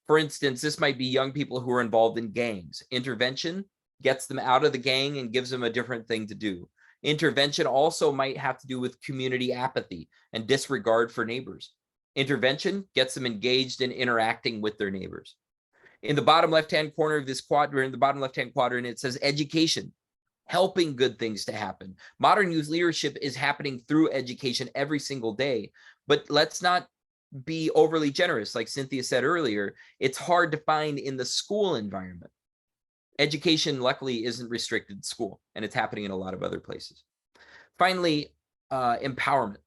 For instance, this might be young people who are involved in gangs. Intervention gets them out of the gang and gives them a different thing to do. Intervention also might have to do with community apathy and disregard for neighbors. Intervention gets them engaged in interacting with their neighbors. In the bottom left-hand corner of this quadrant, it says education. Helping good things to happen. Modern youth leadership is happening through education every single day, but let's not be overly generous. Like Cynthia said earlier, it's hard to find in the school environment. Education, luckily, isn't restricted to school, and it's happening in a lot of other places. Finally, empowerment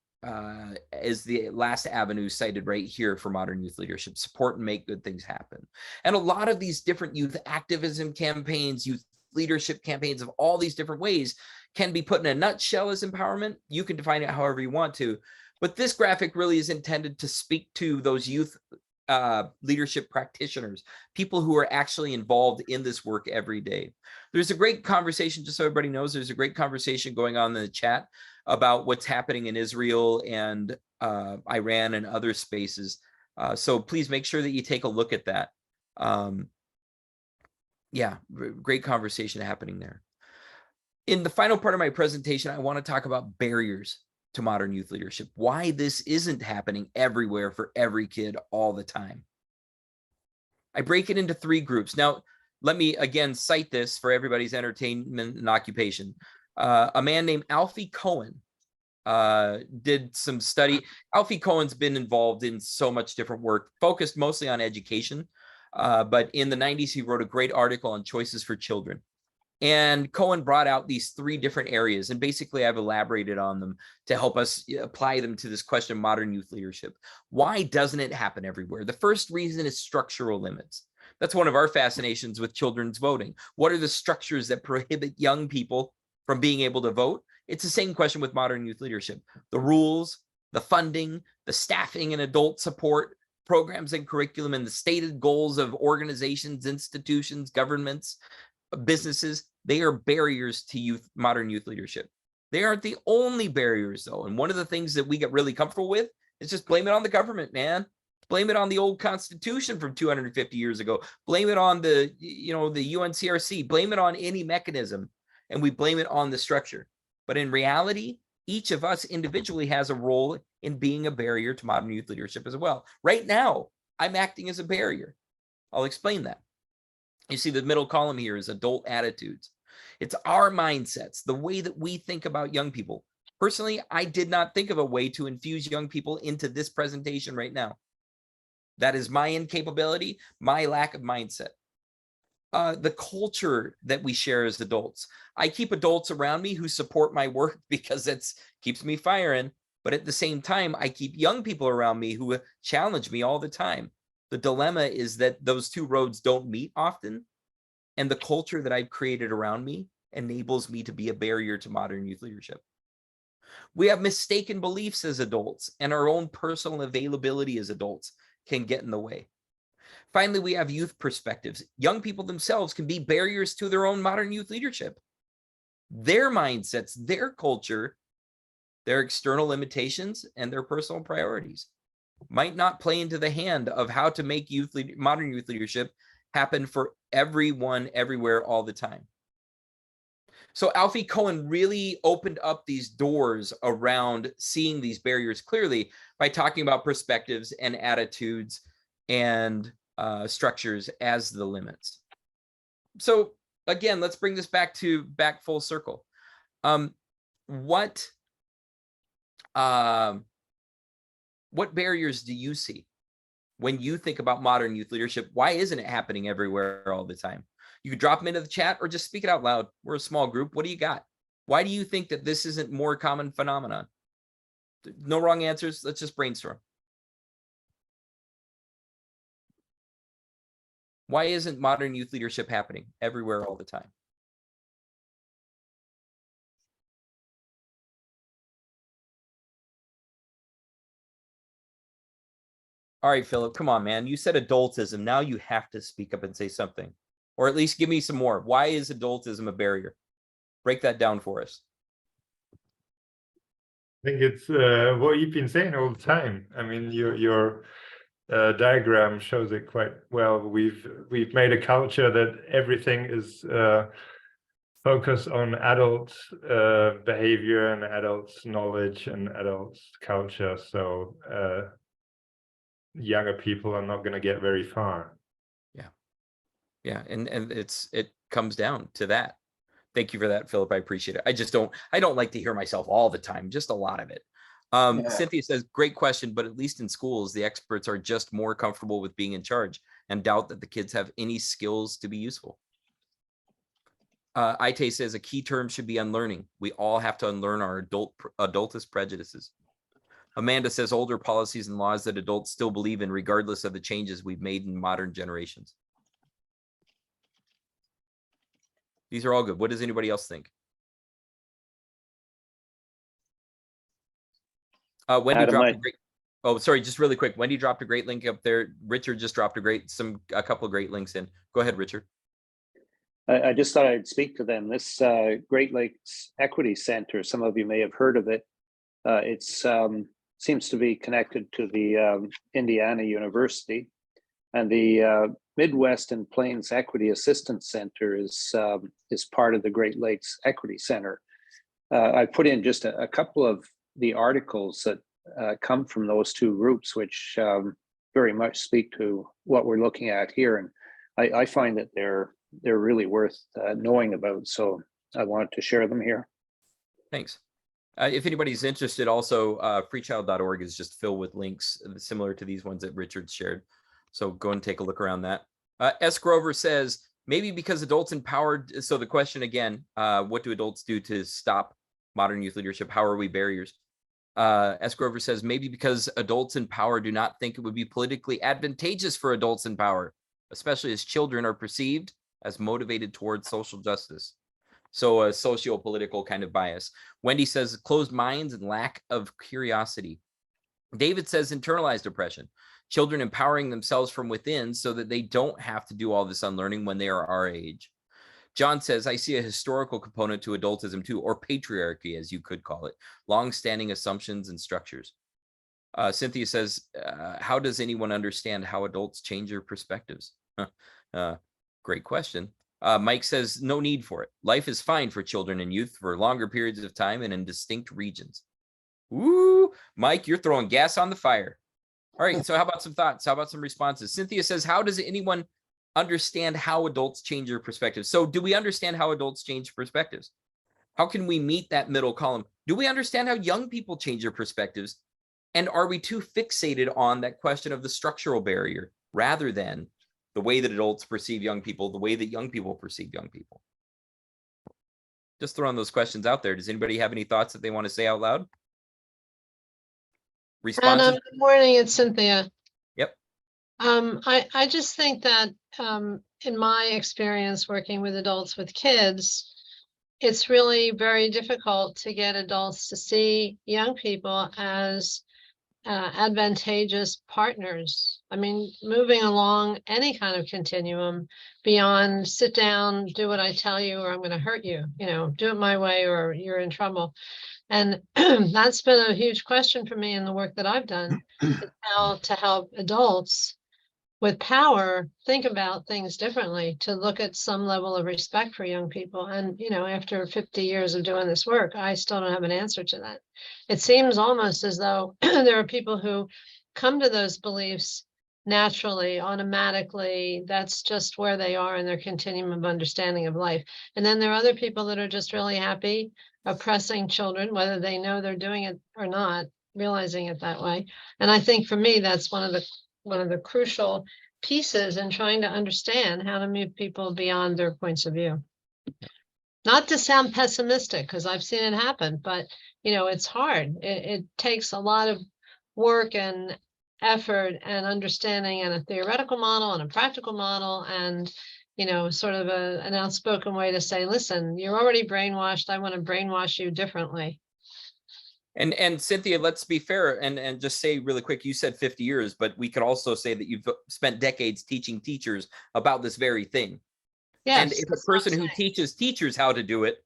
is the last avenue cited right here for modern youth leadership. Support and make good things happen. And a lot of these different youth activism campaigns, youth leadership campaigns of all these different ways can be put in a nutshell as empowerment. You can define it however you want to, but this graphic really is intended to speak to those youth leadership practitioners, people who are actually involved in this work every day. There's a great conversation, just so everybody knows, there's a great conversation going on in the chat about what's happening in Israel and Iran and other spaces. So please make sure that you take a look at that. Yeah, great conversation happening there. In the final part of my presentation, I want to talk about barriers to modern youth leadership, why this isn't happening everywhere for every kid all the time. I break it into 3 groups. Now, let me again cite this for everybody's entertainment and occupation. A man named Alfie Cohen did some study. Alfie Cohen's been involved in so much different work, focused mostly on education. But in the 90s, he wrote a great article on choices for children. And Cohen brought out these 3 different areas, and basically I've elaborated on them to help us apply them to this question of modern youth leadership. Why doesn't it happen everywhere? The first reason is structural limits. That's one of our fascinations with children's voting. What are the structures that prohibit young people from being able to vote? It's the same question with modern youth leadership. The rules, the funding, the staffing and adult support programs and curriculum, and the stated goals of organizations, institutions, governments, businesses, they are barriers to modern youth leadership. They aren't the only barriers though. And one of the things that we get really comfortable with is just blame it on the government, man. Blame it on the old Constitution from 250 years ago. Blame it on the UNCRC. Blame it on any mechanism, and we blame it on the structure. But in reality, each of us individually has a role in being a barrier to modern youth leadership as well. Right now, I'm acting as a barrier. I'll explain that. You see the middle column here is adult attitudes. It's our mindsets, the way that we think about young people. Personally, I did not think of a way to infuse young people into this presentation right now. That is my incapability, my lack of mindset. The culture that we share as adults. I keep adults around me who support my work because it keeps me firing. But at the same time, I keep young people around me who challenge me all the time. The dilemma is that those 2 roads don't meet often. And the culture that I've created around me enables me to be a barrier to modern youth leadership. We have mistaken beliefs as adults, and our own personal availability as adults can get in the way. Finally, we have youth perspectives. Young people themselves can be barriers to their own modern youth leadership. Their mindsets, their culture, their external limitations, and their personal priorities might not play into the hand of how to make modern youth leadership happen for everyone, everywhere, all the time. So Alfie Cohen really opened up these doors around seeing these barriers clearly by talking about perspectives and attitudes and structures as the limits. So again, let's bring this back full circle. What barriers do you see when you think about modern youth leadership? Why isn't it happening everywhere all the time? You could drop them into the chat or just speak it out loud. We're a small group. What do you got? Why do you think that this isn't more common phenomenon? No wrong answers. Let's just brainstorm. Why isn't modern youth leadership happening everywhere all the time? All right, Philip, come on, man. You said adultism. Now you have to speak up and say something, or at least give me some more. Why is adultism a barrier? Break that down for us. I think it's what you've been saying all the time. I mean, your diagram shows it quite well. We've made a culture that everything is focused on adult behavior and adults' knowledge and adults' culture. So younger people are not going to get very far. Yeah, and it comes down to that. Thank you for that, Philip. I appreciate it. I don't like to hear myself all the time, just a lot of it. Cynthia says, great question, but at least in schools, the experts are just more comfortable with being in charge and doubt that the kids have any skills to be useful. Ite says a key term should be unlearning. We all have to unlearn our adultist prejudices. Amanda says older policies and laws that adults still believe in, regardless of the changes we've made in modern generations. These are all good. What does anybody else think? Wendy Adam, dropped a great. Oh, sorry, just really quick. Wendy dropped a great link up there. Richard just dropped a couple of great links in. Go ahead, Richard. I just thought I'd speak to them. This Great Lakes Equity Center, some of you may have heard of it. It seems to be connected to the Indiana University, and the Midwest and Plains Equity Assistance Center is part of the Great Lakes Equity Center. I put in just a couple of the articles that come from those 2 groups, which very much speak to what we're looking at here, and I find that they're really worth knowing about. So I wanted to share them here. Thanks. If anybody's interested, also freechild.org is just filled with links similar to these ones that Richard shared. So go and take a look around that. S. Grover says, maybe because adults empowered. So the question again, what do adults do to stop modern youth leadership? How are we barriers? S. Grover says, maybe because adults in power do not think it would be politically advantageous for adults in power, especially as children are perceived as motivated towards social justice. So a socio-political kind of bias. Wendy says closed minds and lack of curiosity. David says internalized oppression. Children empowering themselves from within so that they don't have to do all this unlearning when they are our age. John says, I see a historical component to adultism too, or patriarchy, as you could call it, long-standing assumptions and structures. Cynthia says, how does anyone understand how adults change their perspectives? Great question. Mike says, no need for it. Life is fine for children and youth for longer periods of time and in distinct regions. Ooh, Mike, you're throwing gas on the fire. All right, so how about some thoughts? How about some responses? Cynthia says, how does anyone understand how adults change their perspectives? So do we understand how adults change perspectives? How can we meet that middle column? Do we understand how young people change their perspectives? And are we too fixated on that question of the structural barrier rather than the way that adults perceive young people, the way that young people perceive young people? Just throwing those questions out there. Does anybody have any thoughts that they want to say out loud? Responses? Good morning, it's Cynthia. Yep. I just think that in my experience working with adults with kids, it's really very difficult to get adults to see young people as advantageous partners. I mean, moving along any kind of continuum beyond sit down, do what I tell you, or I'm going to hurt you, do it my way or you're in trouble. And that's been a huge question for me in the work that I've done, is how to help adults with power think about things differently, to look at some level of respect for young people. And, after 50 years of doing this work, I still don't have an answer to that. It seems almost as though there are people who come to those beliefs naturally, automatically. That's just where they are in their continuum of understanding of life. And then there are other people that are just really happy oppressing children, whether they know they're doing it or not, realizing it that way. And I think for me, that's one of the crucial pieces in trying to understand how to move people beyond their points of view. Not to sound pessimistic, because I've seen it happen, but it's hard. It takes a lot of work and effort and understanding, and a theoretical model and a practical model, and sort of an outspoken way to say, listen, you're already brainwashed. I want to brainwash you differently. And Cynthia, let's be fair and just say really quick, you said 50 years, but we could also say that you've spent decades teaching teachers about this very thing. Yes, and if a person who teaches teachers how to do it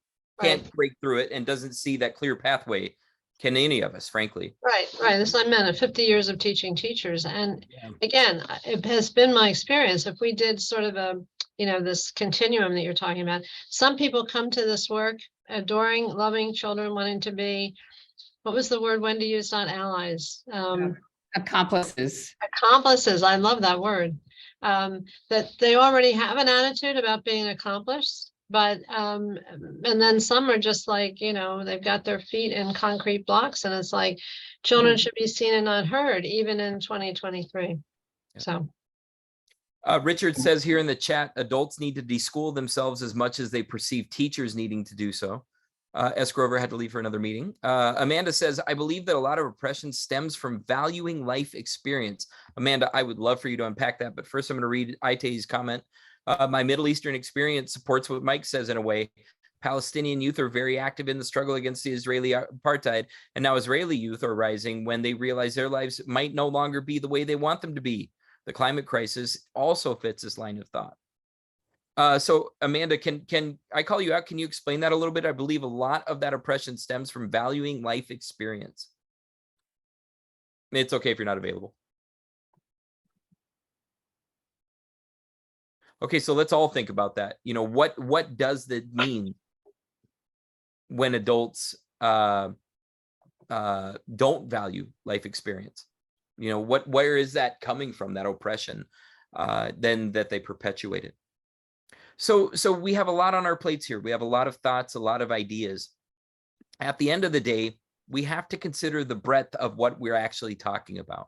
can't break through it and doesn't see that clear pathway, can any of us, frankly? Right. This I meant 50 years of teaching teachers. And again, it has been my experience. If we did sort of a, this continuum that you're talking about, some people come to this work adoring, loving children, wanting to be, what was the word Wendy used on allies? Accomplices. Accomplices. I love that word. That they already have an attitude about being accomplished, but and then some are just like, they've got their feet in concrete blocks, and it's like children should be seen and not heard, even in 2023. So Richard says here in the chat, adults need to deschool themselves as much as they perceive teachers needing to do so. S. Grover had to leave for another meeting. Amanda says, I believe that a lot of oppression stems from valuing life experience. Amanda, I would love for you to unpack that, but first I'm going to read Aite's comment. My Middle Eastern experience supports what Mike says in a way. Palestinian youth are very active in the struggle against the Israeli apartheid, and now Israeli youth are rising when they realize their lives might no longer be the way they want them to be. The climate crisis also fits this line of thought. So Amanda, can I call you out? Can you explain that a little bit? I believe a lot of that oppression stems from valuing life experience. It's okay if you're not available. Okay, so let's all think about that. What does that mean when adults don't value life experience? Where is that coming from, that oppression, then that they perpetuate it? So we have a lot on our plates here. We have a lot of thoughts, a lot of ideas. At the end of the day, we have to consider the breadth of what we're actually talking about.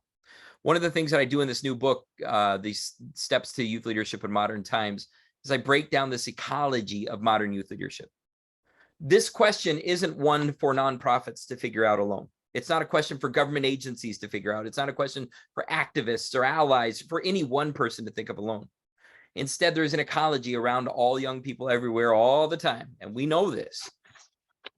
One of the things that I do in this new book, these steps to youth leadership in modern times, as I break down this ecology of modern youth leadership. This question isn't one for nonprofits to figure out alone. It's not a question for government agencies to figure out. It's not a question for activists or allies, for any one person to think of alone. Instead, there's an ecology around all young people everywhere all the time. And we know this.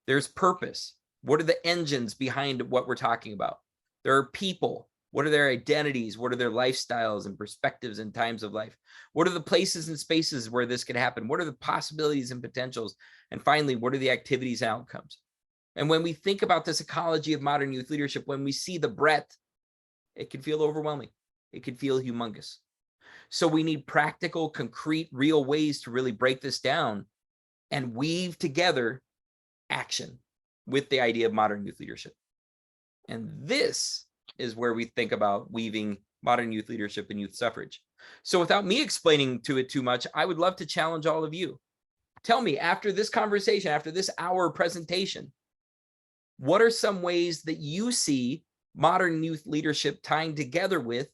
There's purpose. What are the engines behind what we're talking about? There are people. What are their identities? What are their lifestyles and perspectives and times of life? What are the places and spaces where this could happen? What are the possibilities and potentials? And finally, what are the activities and outcomes? And when we think about this ecology of modern youth leadership, when we see the breadth, it can feel overwhelming. It can feel humongous. So we need practical, concrete, real ways to really break this down and weave together action with the idea of modern youth leadership. And this is where we think about weaving modern youth leadership and youth suffrage. So without me explaining to it too much, I would love to challenge all of you. Tell me, after this conversation, after this hour presentation, what are some ways that you see modern youth leadership tying together with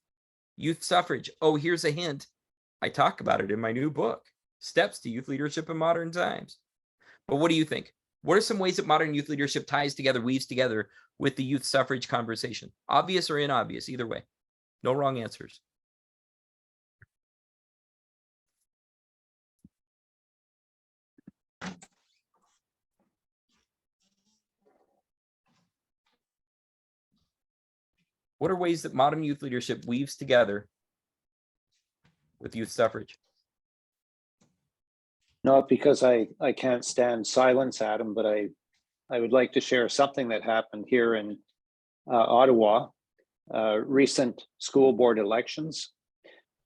youth suffrage? Oh, here's a hint. I talk about it in my new book, Steps to Youth Leadership in Modern Times. But what do you think? What are some ways that modern youth leadership ties together, weaves together with the youth suffrage conversation? Obvious or inobvious, either way. No wrong answers. What are ways that modern youth leadership weaves together with youth suffrage? Not because I can't stand silence, Adam, but I would like to share something that happened here in Ottawa, recent school board elections.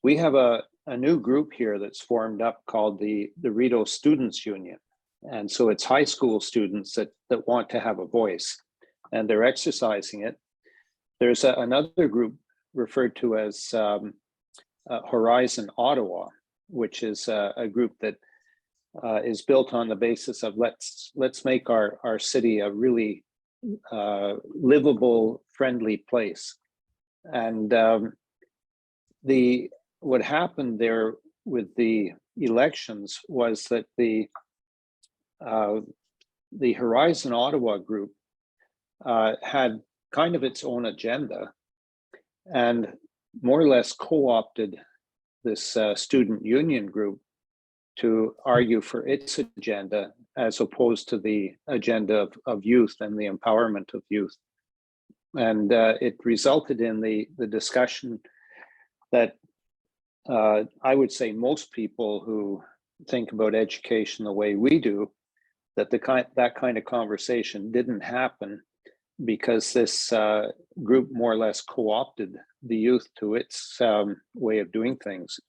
We have a new group here that's formed up called the Rideau Students Union. And so it's high school students that want to have a voice, and they're exercising it. There's another group referred to as Horizon Ottawa, which is a group that is built on the basis of let's make our city a really livable, friendly place. And what happened there with the elections was that the Horizon Ottawa group had kind of its own agenda and more or less co-opted this student union group to argue for its agenda as opposed to the agenda of youth and the empowerment of youth. And it resulted in the discussion that I would say most people who think about education the way we do, that that kind of conversation didn't happen because this group more or less co-opted the youth to its way of doing things.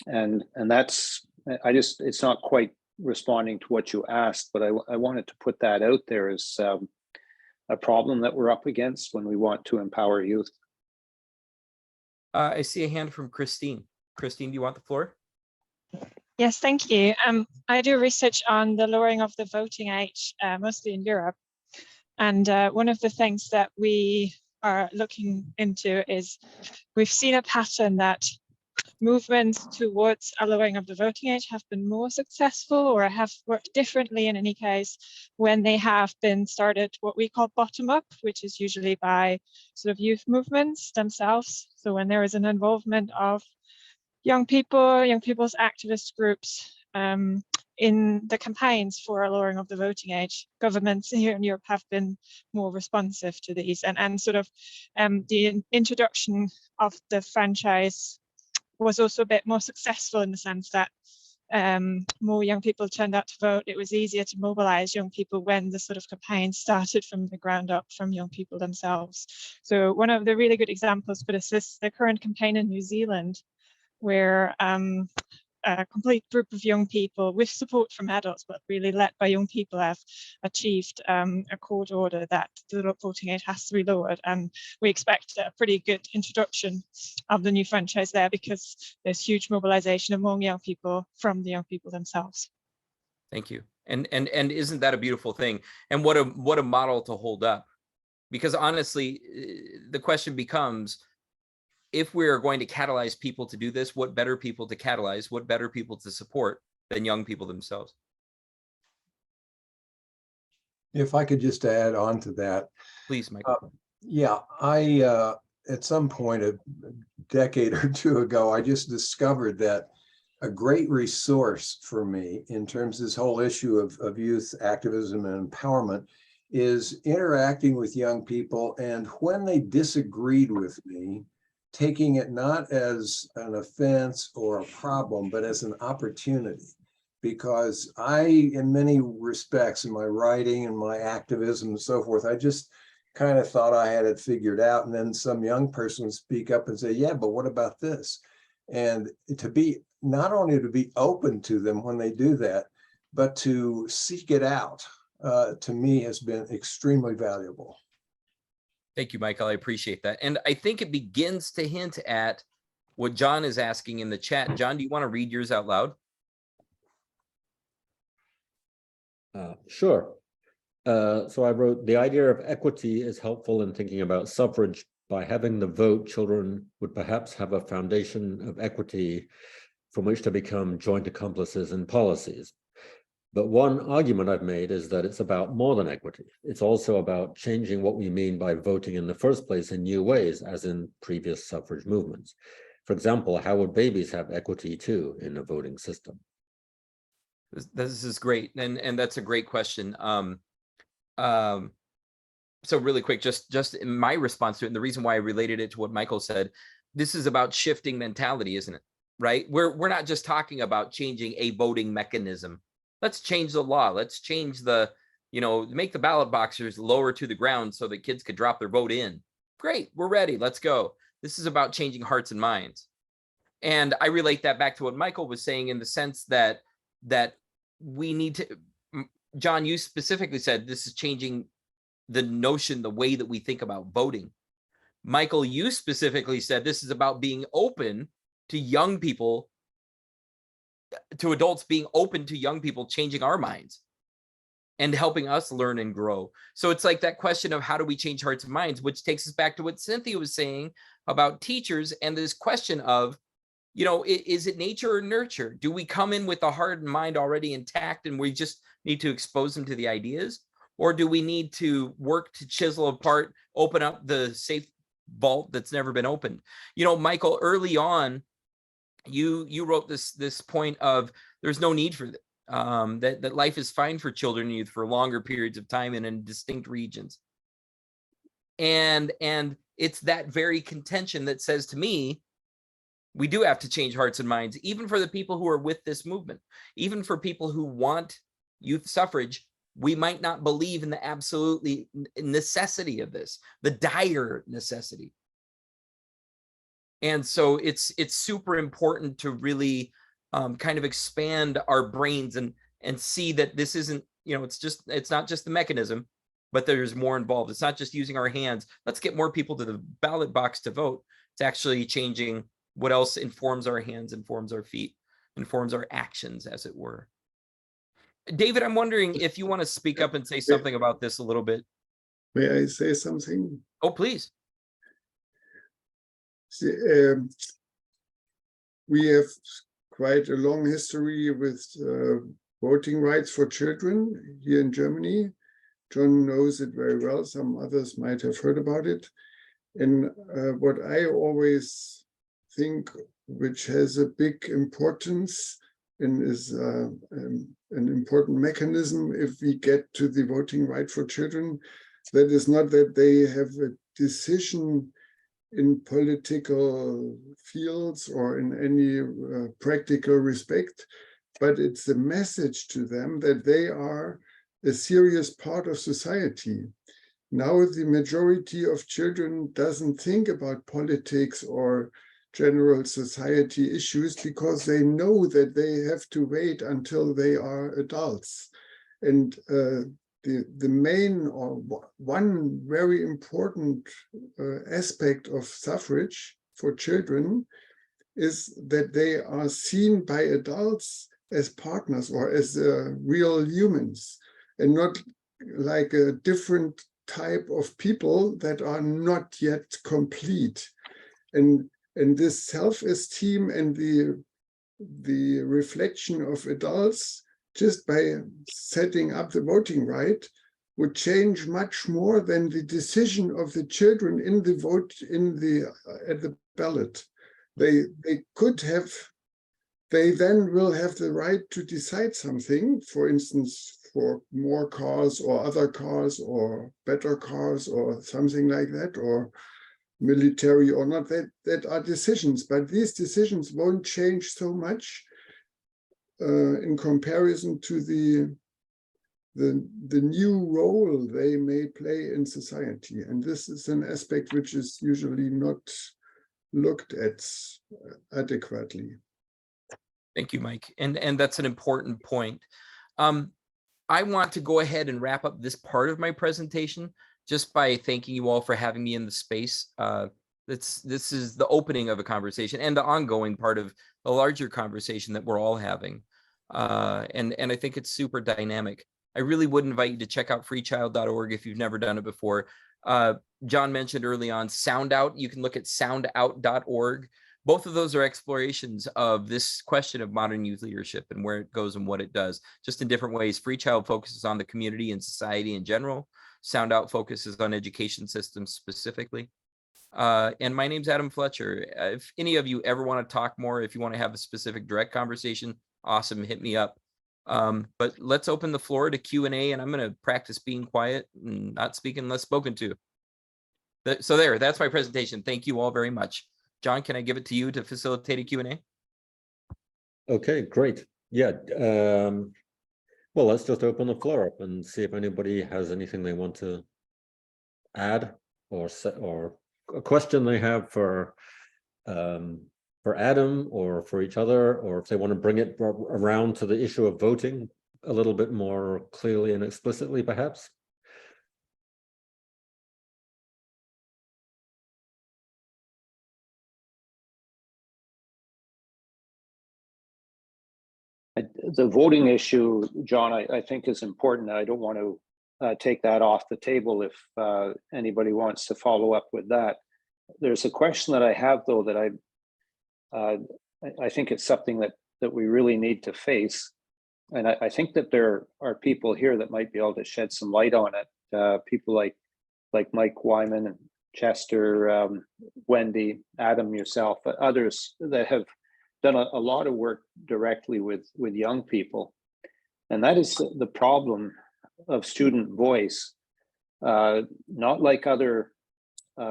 And that's, it's not quite responding to what you asked, but I wanted to put that out there as a problem that we're up against when we want to empower youth. I see a hand from Christine. Christine, do you want the floor? Yes, thank you. I do research on the lowering of the voting age, mostly in Europe. And one of the things that we are looking into is we've seen a pattern that movements towards a lowering of the voting age have been more successful or have worked differently in any case when they have been started what we call bottom up, which is usually by sort of youth movements themselves. So when there is an involvement of young people's activist groups in the campaigns for a lowering of the voting age, governments here in Europe have been more responsive to these, and sort of the introduction of the franchise was also a bit more successful in the sense that more young people turned out to vote. It was easier to mobilize young people when the sort of campaign started from the ground up from young people themselves. So one of the really good examples for this is the current campaign in New Zealand, where a complete group of young people with support from adults, but really led by young people, have achieved a court order that the voting age has to be lowered. And we expect a pretty good introduction of the new franchise there because there's huge mobilization among young people from the young people themselves. Thank you. And isn't that a beautiful thing? And what a model to hold up? Because honestly, the question becomes, if we're going to catalyze people to do this, what better people to catalyze, what better people to support than young people themselves. If I could just add on to that. Please, Michael. Yeah, I at some point a decade or two ago, I just discovered that a great resource for me in terms of this whole issue of youth activism and empowerment is interacting with young people, and when they disagreed with me, taking it not as an offense or a problem, but as an opportunity. Because I, in many respects, in my writing and my activism and so forth, I just kind of thought I had it figured out. And then some young person would speak up and say, yeah, but what about this? And to be, not only to be open to them when they do that, but to seek it out, to me has been extremely valuable. Thank you, Michael. I appreciate that. And I think it begins to hint at what John is asking in the chat. John, do you want to read yours out loud? Sure. So I wrote, the idea of equity is helpful in thinking about suffrage. By having the vote, children would perhaps have a foundation of equity from which to become joint accomplices in policies. But one argument I've made is that it's about more than equity. It's also about changing what we mean by voting in the first place in new ways, as in previous suffrage movements. For example, how would babies have equity too in a voting system? This is great, and that's a great question. So really quick, just in my response to it, and the reason why I related it to what Michael said, this is about shifting mentality, isn't it? Right? We're not just talking about changing a voting mechanism. Let's change the law. Let's change the, make the ballot boxes lower to the ground so that kids could drop their vote in. Great, we're ready. Let's go. This is about changing hearts and minds. And I relate that back to what Michael was saying in the sense that we need to, John, you specifically said this is changing the notion, the way that we think about voting. Michael, you specifically said this is about being open to young people, to adults being open to young people changing our minds and helping us learn and grow. So it's like that question of how do we change hearts and minds, which takes us back to what Cynthia was saying about teachers and this question of, is it nature or nurture? Do we come in with a heart and mind already intact and we just need to expose them to the ideas? Or do we need to work to chisel apart, open up the safe vault that's never been opened? Michael, early on, you wrote this point of there's no need for that, that life is fine for children and youth for longer periods of time and in distinct regions. And it's that very contention that says to me, we do have to change hearts and minds, even for the people who are with this movement, even for people who want youth suffrage. We might not believe in the absolutely necessity of this, the dire necessity. And so it's super important to really kind of expand our brains and see that this isn't, it's not just the mechanism, but there's more involved. It's not just using our hands. Let's get more people to the ballot box to vote. It's actually changing what else informs our hands, informs our feet, informs our actions, as it were. David, I'm wondering if you want to speak up and say something about this a little bit. May I say something? Oh, please. We have quite a long history with voting rights for children here in Germany. John knows it very well. Some others might have heard about it. And what I always think, which has a big importance and is an important mechanism if we get to the voting right for children, that is not that they have a decision in political fields or in any practical respect, but it's a message to them that they are a serious part of society. Now the majority of children doesn't think about politics or general society issues because they know that they have to wait until they are adults. And the main or one very important aspect of suffrage for children is that they are seen by adults as partners or as real humans and not like a different type of people that are not yet complete. And this self-esteem and the the reflection of adults just by setting up the voting right would change much more than the decision of the children in the vote at the ballot. They could have, they then will have the right to decide something, for instance, for more cars or other cars or better cars or something like that, or military or not, that are decisions, but these decisions won't change so much in comparison to the new role they may play in society. And this is an aspect which is usually not looked at adequately. Thank you, Mike. And that's an important point. I want to go ahead and wrap up this part of my presentation just by thanking you all for having me in the space. This is the opening of a conversation and the ongoing part of a larger conversation that we're all having. And I think it's super dynamic. I really would invite you to check out freechild.org if you've never done it before. John mentioned early on SoundOut. You can look at soundout.org. Both of those are explorations of this question of modern youth leadership and where it goes and what it does, just in different ways. Free Child focuses on the community and society in general. SoundOut focuses on education systems specifically. And my name's Adam Fletcher. If any of you ever want to talk more, if you want to have a specific direct conversation, awesome, hit me up. But let's open the floor to Q&A, and I'm going to practice being quiet and not speaking unless spoken to. So that's my presentation. Thank you all very much. John, can I give it to you to facilitate a Q&A? Okay, great. Yeah. Well, let's just open the floor up and see if anybody has anything they want to add or a question they have for Adam or for each other, or if they want to bring it around to the issue of voting a little bit more clearly and explicitly, perhaps. The voting issue, John, I think is important. I don't want to take that off the table if anybody wants to follow up with that. There's a question that I have, though, that I think it's something that we really need to face. And I think that there are people here that might be able to shed some light on it. People like Mike Wyman and Chester, Wendy, Adam, yourself, but others that have done a lot of work directly with young people. And that is the problem of student voice. Not like other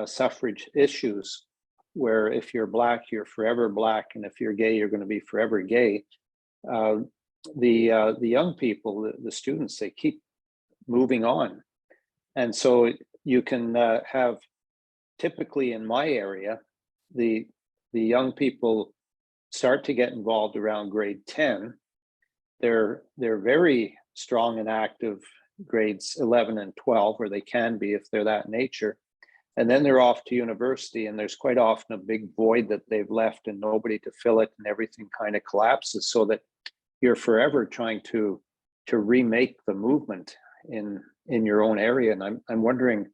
suffrage issues, where if you're Black, you're forever Black, and if you're gay, you're going to be forever gay. The young people, the students, they keep moving on. And so you can have, typically in my area, the young people start to get involved around grade 10. They're very strong and active grades 11 and 12, or they can be if they're that nature. And then they're off to university, and there's quite often a big void that they've left and nobody to fill it, and everything kind of collapses, so that you're forever trying to remake the movement in your own area. And I'm wondering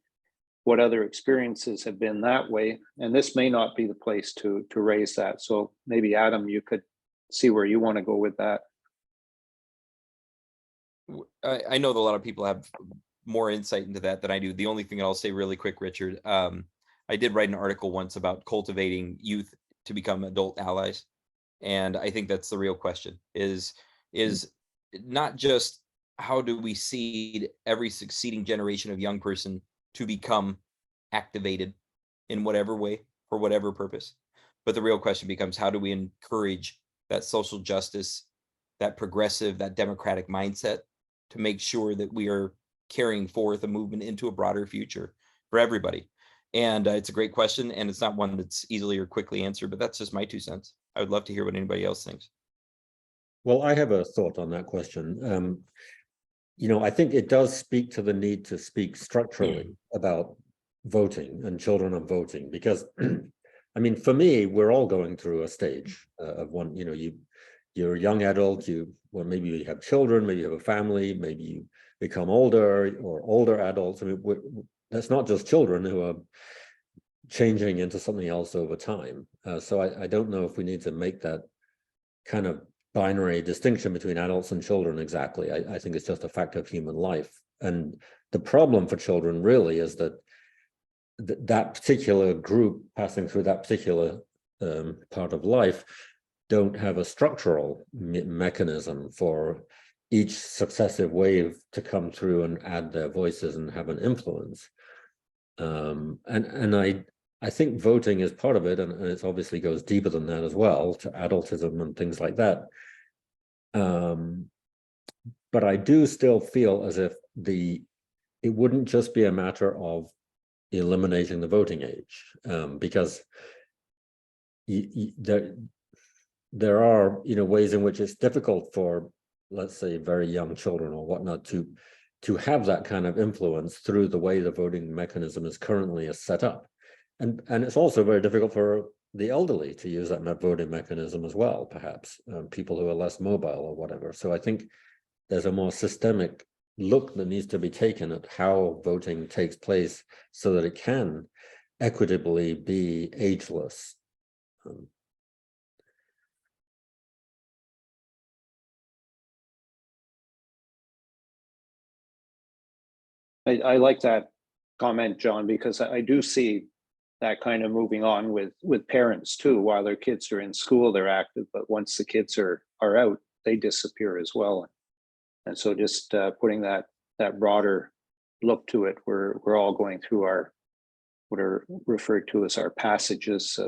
what other experiences have been that way. And this may not be the place to raise that. So maybe Adam, you could see where you want to go with that. I know that a lot of people have more insight into that than I do. The only thing I'll say really quick, Richard, I did write an article once about cultivating youth to become adult allies. And I think that's the real question, is not just how do we seed every succeeding generation of young person to become activated in whatever way for whatever purpose, but the real question becomes, how do we encourage that social justice, that progressive, that democratic mindset to make sure that we are carrying forth a movement into a broader future for everybody? And it's a great question, and it's not one that's easily or quickly answered, but that's just my 2 cents. I would love to hear what anybody else thinks. Well, I have a thought on that question. I think it does speak to the need to speak structurally about voting and children and voting, because I mean, for me, we're all going through a stage of one, you're a young adult, maybe you have children, maybe you have a family, maybe you become older or older adults. I mean, that's not just children who are changing into something else over time. So I don't know if we need to make that kind of binary distinction between adults and children exactly. I think it's just a fact of human life. And the problem for children really is that that particular group passing through that particular part of life don't have a structural mechanism for each successive wave to come through and add their voices and have an influence. And I think voting is part of it, and it obviously goes deeper than that as well, to adultism and things like that. But I do still feel as if it wouldn't just be a matter of eliminating the voting age, because there are ways in which it's difficult for, let's say, very young children or whatnot to have that kind of influence through the way the voting mechanism is currently set up. And it's also very difficult for the elderly to use that voting mechanism as well, perhaps, people who are less mobile or whatever. So I think there's a more systemic look that needs to be taken at how voting takes place so that it can equitably be ageless. I like that comment, John, because I do see that kind of moving on with parents too. While their kids are in school, they're active, but once the kids are out, they disappear as well. And so just putting that broader look to it, we're all going through what are referred to as our passages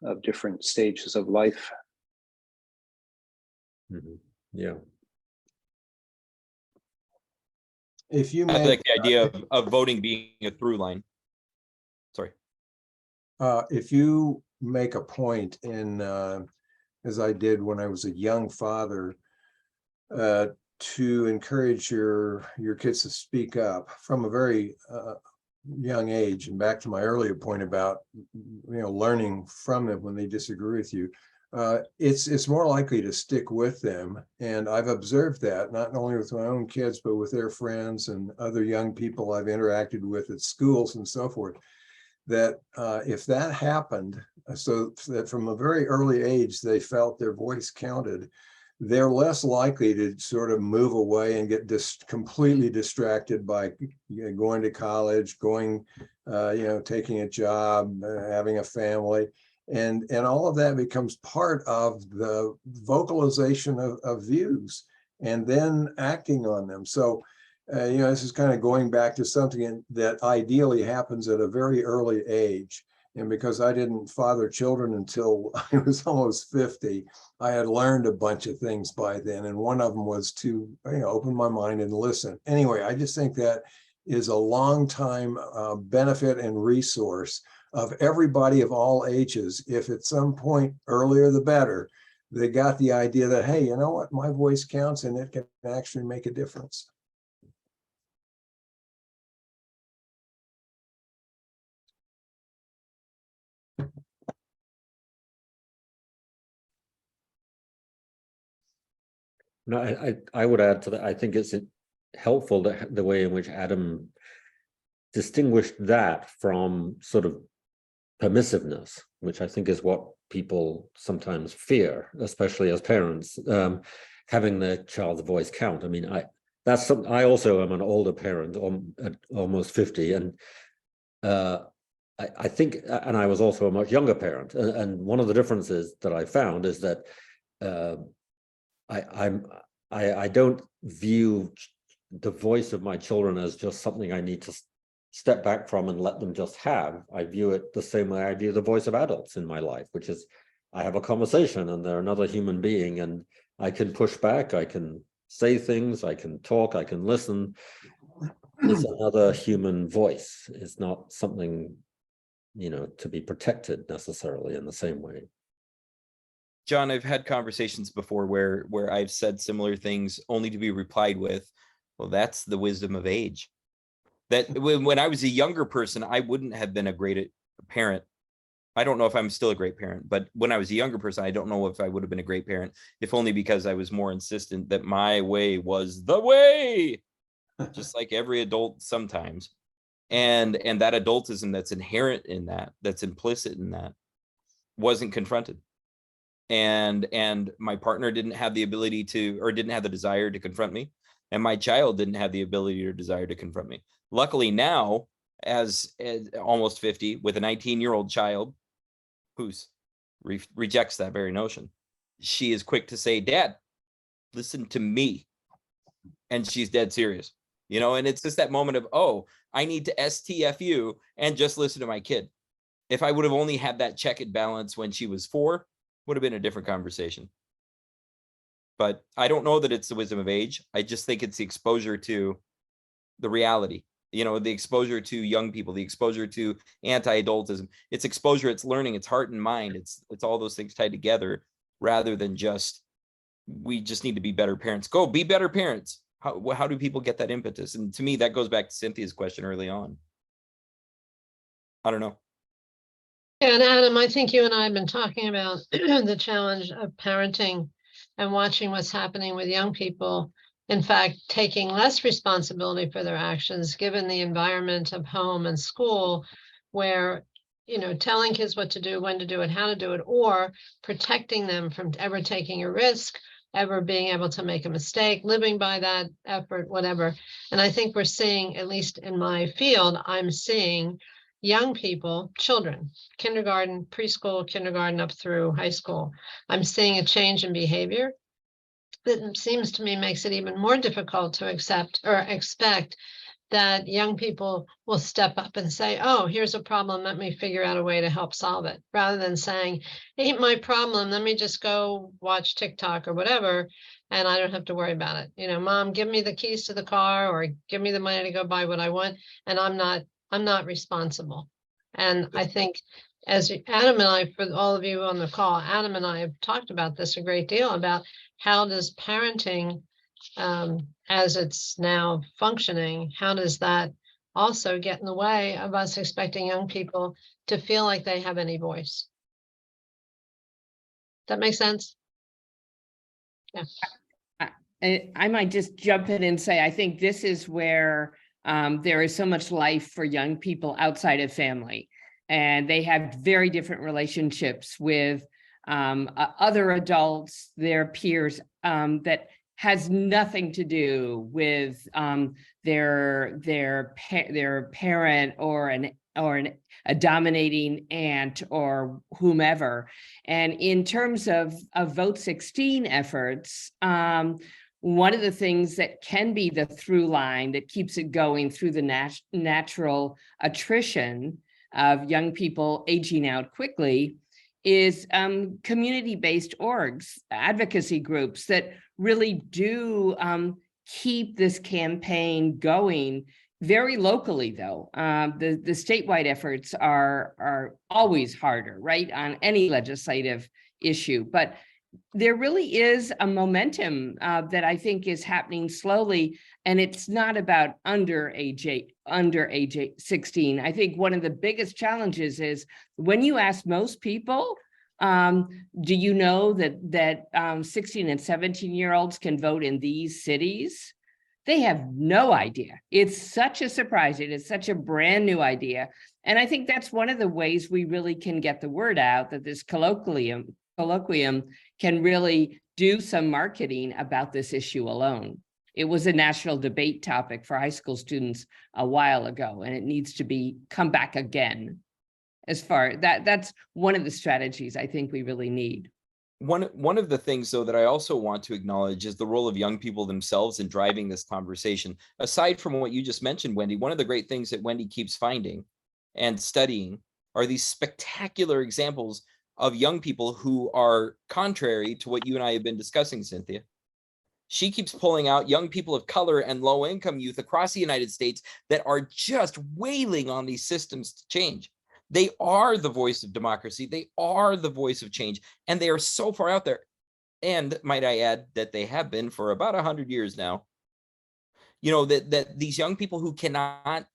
of different stages of life. Mm-hmm. Yeah. If you I make, like the idea of voting being a through line. Sorry. if you make a point in, as I did when I was a young father, to encourage your kids to speak up from a very young age, and back to my earlier point about learning from them when they disagree with you, it's more likely to stick with them. And I've observed that not only with my own kids, but with their friends and other young people I've interacted with at schools and so forth, that if that happened, so that from a very early age they felt their voice counted, they're less likely to sort of move away and get completely distracted by going to college, taking a job, having a family. And all of that becomes part of the vocalization of views and then acting on them. So, this is kind of going back to something that ideally happens at a very early age. And because I didn't father children until I was almost 50, I had learned a bunch of things by then. And one of them was to open my mind and listen. Anyway, I just think that is a long time benefit and resource of everybody of all ages. If at some point, earlier the better, they got the idea that, hey, you know what, my voice counts and it can actually make a difference. No, I would add to that. I think it's helpful that the way in which Adam distinguished that from sort of permissiveness, which I think is what people sometimes fear, especially as parents, having their child's voice count. I mean, I also am an older parent, at almost 50, and I think, and I was also a much younger parent, and one of the differences that I found is that I don't view the voice of my children as just something I need to step back from and let them just have. I view it the same way I view the voice of adults in my life, which is I have a conversation and they're another human being, and I can push back, I can say things, I can talk, I can listen. It's another human voice. It's not something, to be protected necessarily in the same way. John, I've had conversations before where I've said similar things only to be replied with, well, that's the wisdom of age. That when I was a younger person, I wouldn't have been a great parent. I don't know if I'm still a great parent, but when I was a younger person, I don't know if I would have been a great parent, if only because I was more insistent that my way was the way, just like every adult sometimes. And that adultism that's inherent in that, that's implicit in that, wasn't confronted. and my partner didn't have the ability to, or didn't have the desire to confront me, and my child didn't have the ability or desire to confront me. Luckily now, as almost 50, with a 19-year-old child who's rejects that very notion, she is quick to say, Dad, listen to me. And she's dead serious, you know, and it's just that moment of, oh, I need to STFU and just listen to my kid. If I would have only had that check and balance when she was 4, would have been a different conversation. But I don't know that it's the wisdom of age. I just think it's the exposure to the reality, you know, the exposure to young people, the exposure to anti-adultism. It's exposure, it's learning, it's heart and mind. It's all those things tied together, rather than just, we just need to be better parents. Go be better parents. How do people get that impetus? And to me, that goes back to Cynthia's question early on. I don't know. Yeah, and Adam, I think you and I have been talking about the challenge of parenting and watching what's happening with young people. In fact, taking less responsibility for their actions, given the environment of home and school, where, you know, telling kids what to do, when to do it, how to do it, or protecting them from ever taking a risk, ever being able to make a mistake, living by that effort, whatever. And I think we're seeing, at least in my field, I'm seeing young people, children, kindergarten, preschool, kindergarten up through high school. I'm seeing a change in behavior that seems to me makes it even more difficult to accept or expect that young people will step up and say, oh, here's a problem, let me figure out a way to help solve it, rather than saying, ain't my problem, let me just go watch TikTok or whatever, and I don't have to worry about it. You know, Mom, give me the keys to the car, or give me the money to go buy what I want, and I'm not responsible. And I think, as Adam and I, for all of you on the call, Adam and I have talked about this a great deal, about how does parenting, as it's now functioning, how does that also get in the way of us expecting young people to feel like they have any voice? That makes sense? Yeah. I might just jump in and say, I think this is where there is so much life for young people outside of family, and they have very different relationships with other adults, their peers, that has nothing to do with their parent or a dominating aunt or whomever. And in terms of Vote 16 efforts, one of the things that can be the through line that keeps it going through the natural attrition of young people aging out quickly is community-based orgs, advocacy groups that really do keep this campaign going very locally, though. The statewide efforts are always harder, right, on any legislative issue. But there really is a momentum that I think is happening slowly, and it's not about under age 16. I think one of the biggest challenges is when you ask most people, do you know that 16 and 17-year-olds can vote in these cities? They have no idea. It's such a surprise. It is such a brand new idea. And I think that's one of the ways we really can get the word out, that this colloquium can really do some marketing about this issue alone. It was a national debate topic for high school students a while ago, and it needs to come back again. As far that's one of the strategies I think we really need. One of the things, though, that I also want to acknowledge is the role of young people themselves in driving this conversation. Aside from what you just mentioned, Wendy, one of the great things that Wendy keeps finding and studying are these spectacular examples of young people who are contrary to what you and I have been discussing, Cynthia. She keeps pulling out young people of color and low-income youth across the United States that are just wailing on these systems to change. They are the voice of democracy. They are the voice of change, and they are so far out there. And might I add that they have been for about 100 years now. You know, that these young people who cannot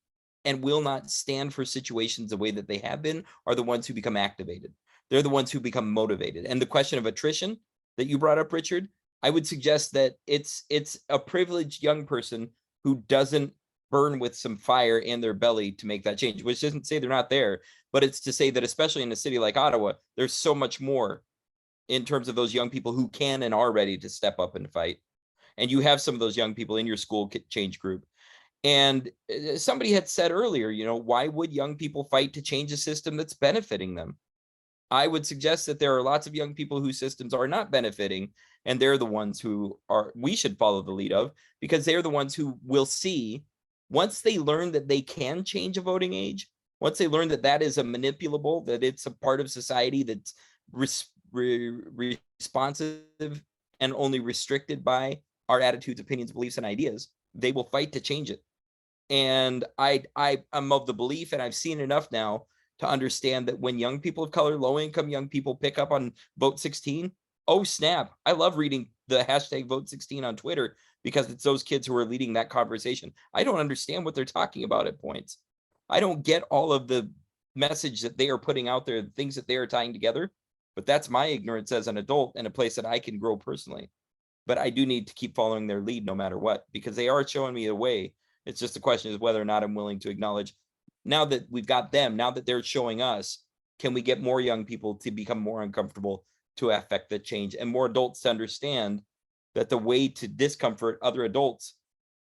and will not stand for situations the way that they have been are the ones who become activated. They're the ones who become motivated. And the question of attrition that you brought up, Richard, I would suggest that it's a privileged young person who doesn't burn with some fire in their belly to make that change, which doesn't say they're not there, but it's to say that especially in a city like Ottawa, there's so much more in terms of those young people who can and are ready to step up and fight. And you have some of those young people in your school change group. And somebody had said earlier, you know, why would young people fight to change a system that's benefiting them? I would suggest that there are lots of young people whose systems are not benefiting, and they're the ones who we should follow the lead of, because they're the ones who will see, once they learn that they can change a voting age, once they learn that that is a manipulable, that it's a part of society that's responsive and only restricted by our attitudes, opinions, beliefs, and ideas, they will fight to change it. And I'm of the belief, and I've seen enough now to understand that when young people of color, low-income young people pick up on Vote 16, oh snap, I love reading the hashtag Vote 16 on Twitter, because it's those kids who are leading that conversation. I don't understand what they're talking about at points. I don't get all of the message that they are putting out there, the things that they are tying together, but that's my ignorance as an adult and a place that I can grow personally. But I do need to keep following their lead no matter what, because they are showing me the way. It's just the question is whether or not I'm willing to acknowledge, now that we've got them, now that they're showing us, can we get more young people to become more uncomfortable to affect the change, and more adults to understand that the way to discomfort other adults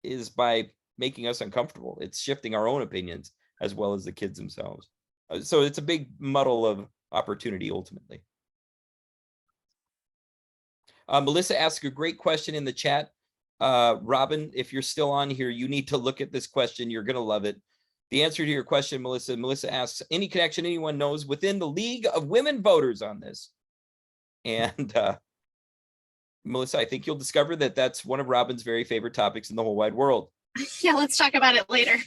is by making us uncomfortable. It's shifting our own opinions as well as the kids themselves. So it's a big muddle of opportunity ultimately. Melissa asked a great question in the chat. Robin, if you're still on here, you need to look at this question. You're going to love it. The answer to your question, Melissa asks, any connection anyone knows within the League of Women Voters on this? And Melissa, I think you'll discover that that's one of Robin's very favorite topics in the whole wide world. Yeah, let's talk about it later.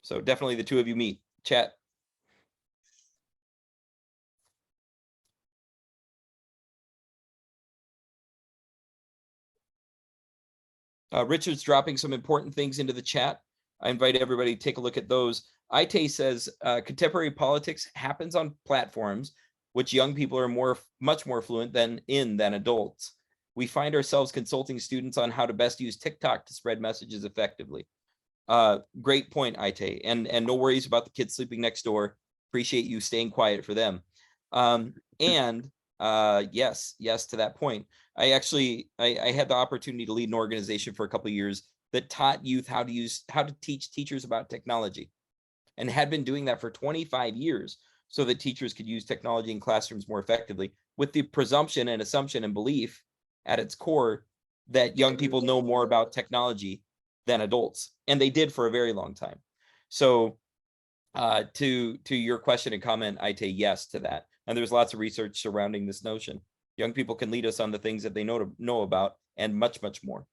So definitely the two of you meet, chat. Richard's dropping some important things into the chat. I invite everybody to take a look at those. Ite says, contemporary politics happens on platforms which young people are much more fluent than adults. We find ourselves consulting students on how to best use TikTok to spread messages effectively. Great point, Ite, and no worries about the kids sleeping next door. Appreciate you staying quiet for them. Yes to that point. I had the opportunity to lead an organization for a couple of years that taught youth how to teach teachers about technology, and had been doing that for 25 years so that teachers could use technology in classrooms more effectively, with the presumption and assumption and belief at its core that young people know more about technology than adults, and they did for a very long time. So to your question and comment, I take yes to that. And there's lots of research surrounding this notion. Young people can lead us on the things that they know about, and much, much more.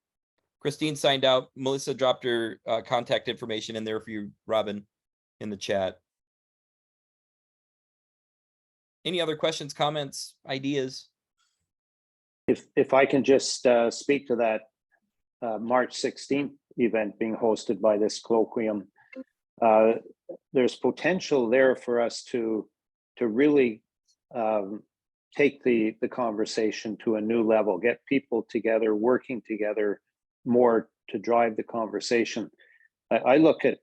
Christine signed out. Melissa dropped her contact information in there for you, Robin, in the chat. Any other questions, comments, ideas? If I can just speak to that March 16th event being hosted by this colloquium, there's potential there for us to really take the conversation to a new level, get people together, working together more to drive the conversation. I look at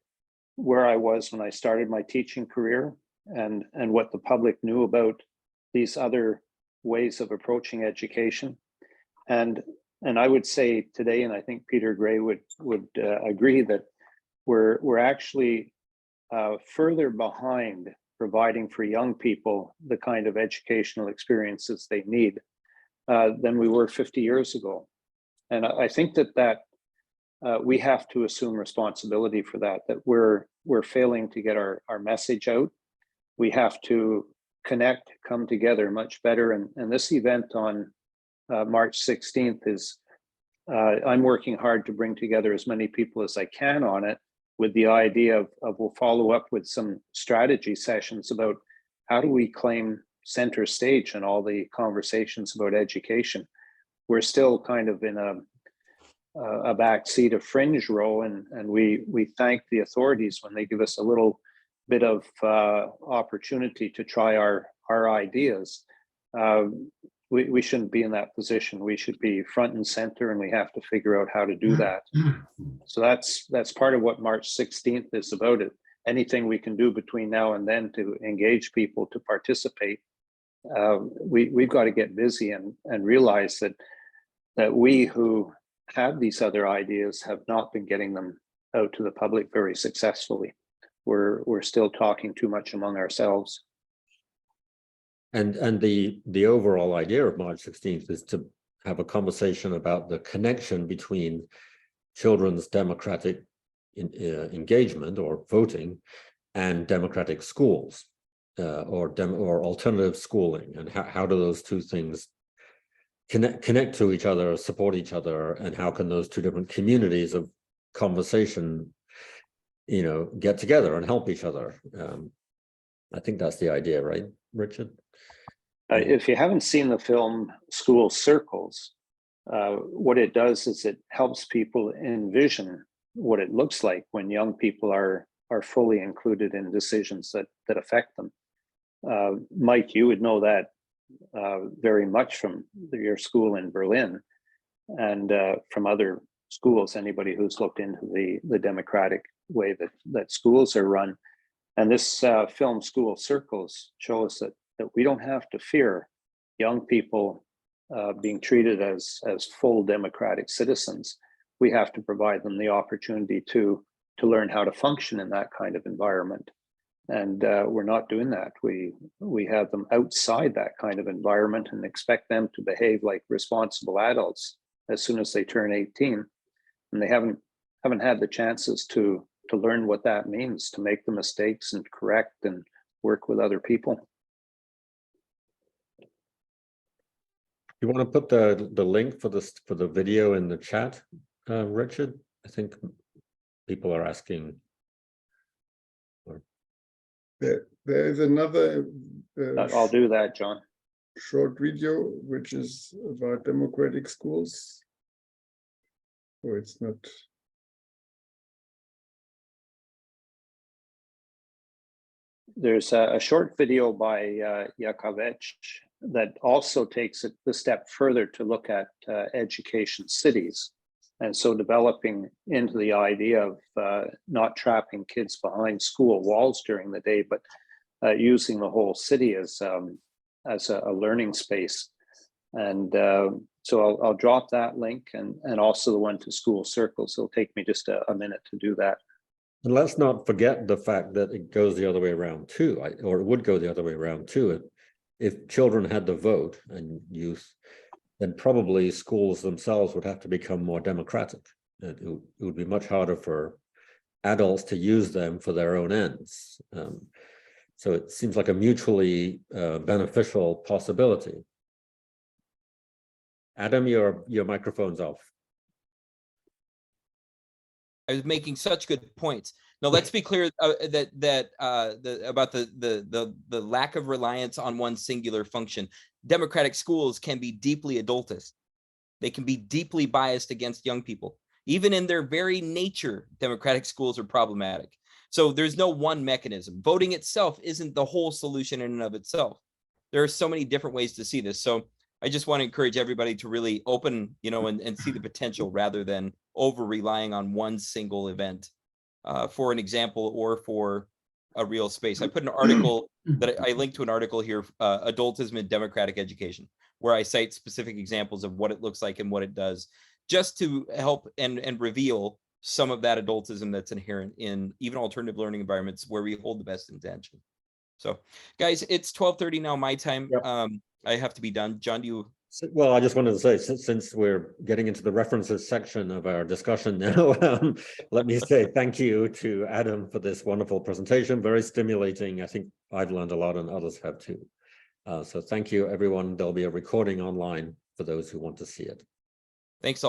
where I was when I started my teaching career, and what the public knew about these other ways of approaching education. And I would say today, and I think Peter Gray would agree, that we're actually further behind providing for young people the kind of educational experiences they need than we were 50 years ago. And I think that we have to assume responsibility for that we're failing to get our message out. We have to connect, come together much better. And this event on March 16th is, I'm working hard to bring together as many people as I can on it, with the idea of we'll follow up with some strategy sessions about how do we claim center stage in all the conversations about education. We're still kind of in a back seat, a fringe row, and we thank the authorities when they give us a little bit of opportunity to try our ideas. We shouldn't be in that position. We should be front and center, and we have to figure out how to do that. So that's part of what March 16th is about. Anything we can do between now and then to engage people to participate we've got to get busy and realize that we who have these other ideas have not been getting them out to the public very successfully. We're still talking too much among ourselves. And the overall idea of March 16th is to have a conversation about the connection between children's democratic engagement or voting and democratic schools or alternative schooling, and how do those two things connect to each other, support each other, and how can those two different communities of conversation, get together and help each other. I think that's the idea, right, Richard? If you haven't seen the film School Circles, what it does is it helps people envision what it looks like when young people are fully included in decisions that affect them. Mike, you would know that very much from your school in Berlin and from other schools, anybody who's looked into the democratic way that schools are run. And this film School Circles shows that we don't have to fear young people being treated as full democratic citizens. We have to provide them the opportunity to learn how to function in that kind of environment. And we're not doing that. We have them outside that kind of environment and expect them to behave like responsible adults as soon as they turn 18. And they haven't had the chances to learn what that means, to make the mistakes and correct and work with other people. You want to put the link for the video in the chat, Richard? I think people are asking. There is another I'll do that, John. short video which is about democratic schools. Oh, it's not. There's a short video by Yakovec that also takes it the step further to look at education cities. And so developing into the idea of not trapping kids behind school walls during the day, but using the whole city as a learning space. And so I'll drop that link and also the one to School Circles. It'll take me just a minute to do that. And let's not forget the fact that it goes the other way around too, or it would go the other way around too. If children had the vote and youth, then probably schools themselves would have to become more democratic. It would be much harder for adults to use them for their own ends. So it seems like a mutually beneficial possibility. Adam, your microphone's off. I was making such good points. Now let's be clear about the lack of reliance on one singular function. Democratic schools can be deeply adultist. They can be deeply biased against young people. Even in their very nature, democratic schools are problematic. So there's no one mechanism. Voting itself isn't the whole solution in and of itself. There are so many different ways to see this. So I just want to encourage everybody to really open, and see the potential rather than over relying on one single event for an example or for a real space. I put an article that I linked to an article here, Adultism in Democratic Education, where I cite specific examples of what it looks like and what it does, just to help and reveal some of that adultism that's inherent in even alternative learning environments where we hold the best intention. So guys, it's 12:30 now my time. Yep. I have to be done. John, do you? Well, I just wanted to say, since we're getting into the references section of our discussion now, let me say thank you to Adam for this wonderful presentation. Very stimulating. I think I've learned a lot and others have too. So thank you, everyone. There'll be a recording online for those who want to see it. Thanks.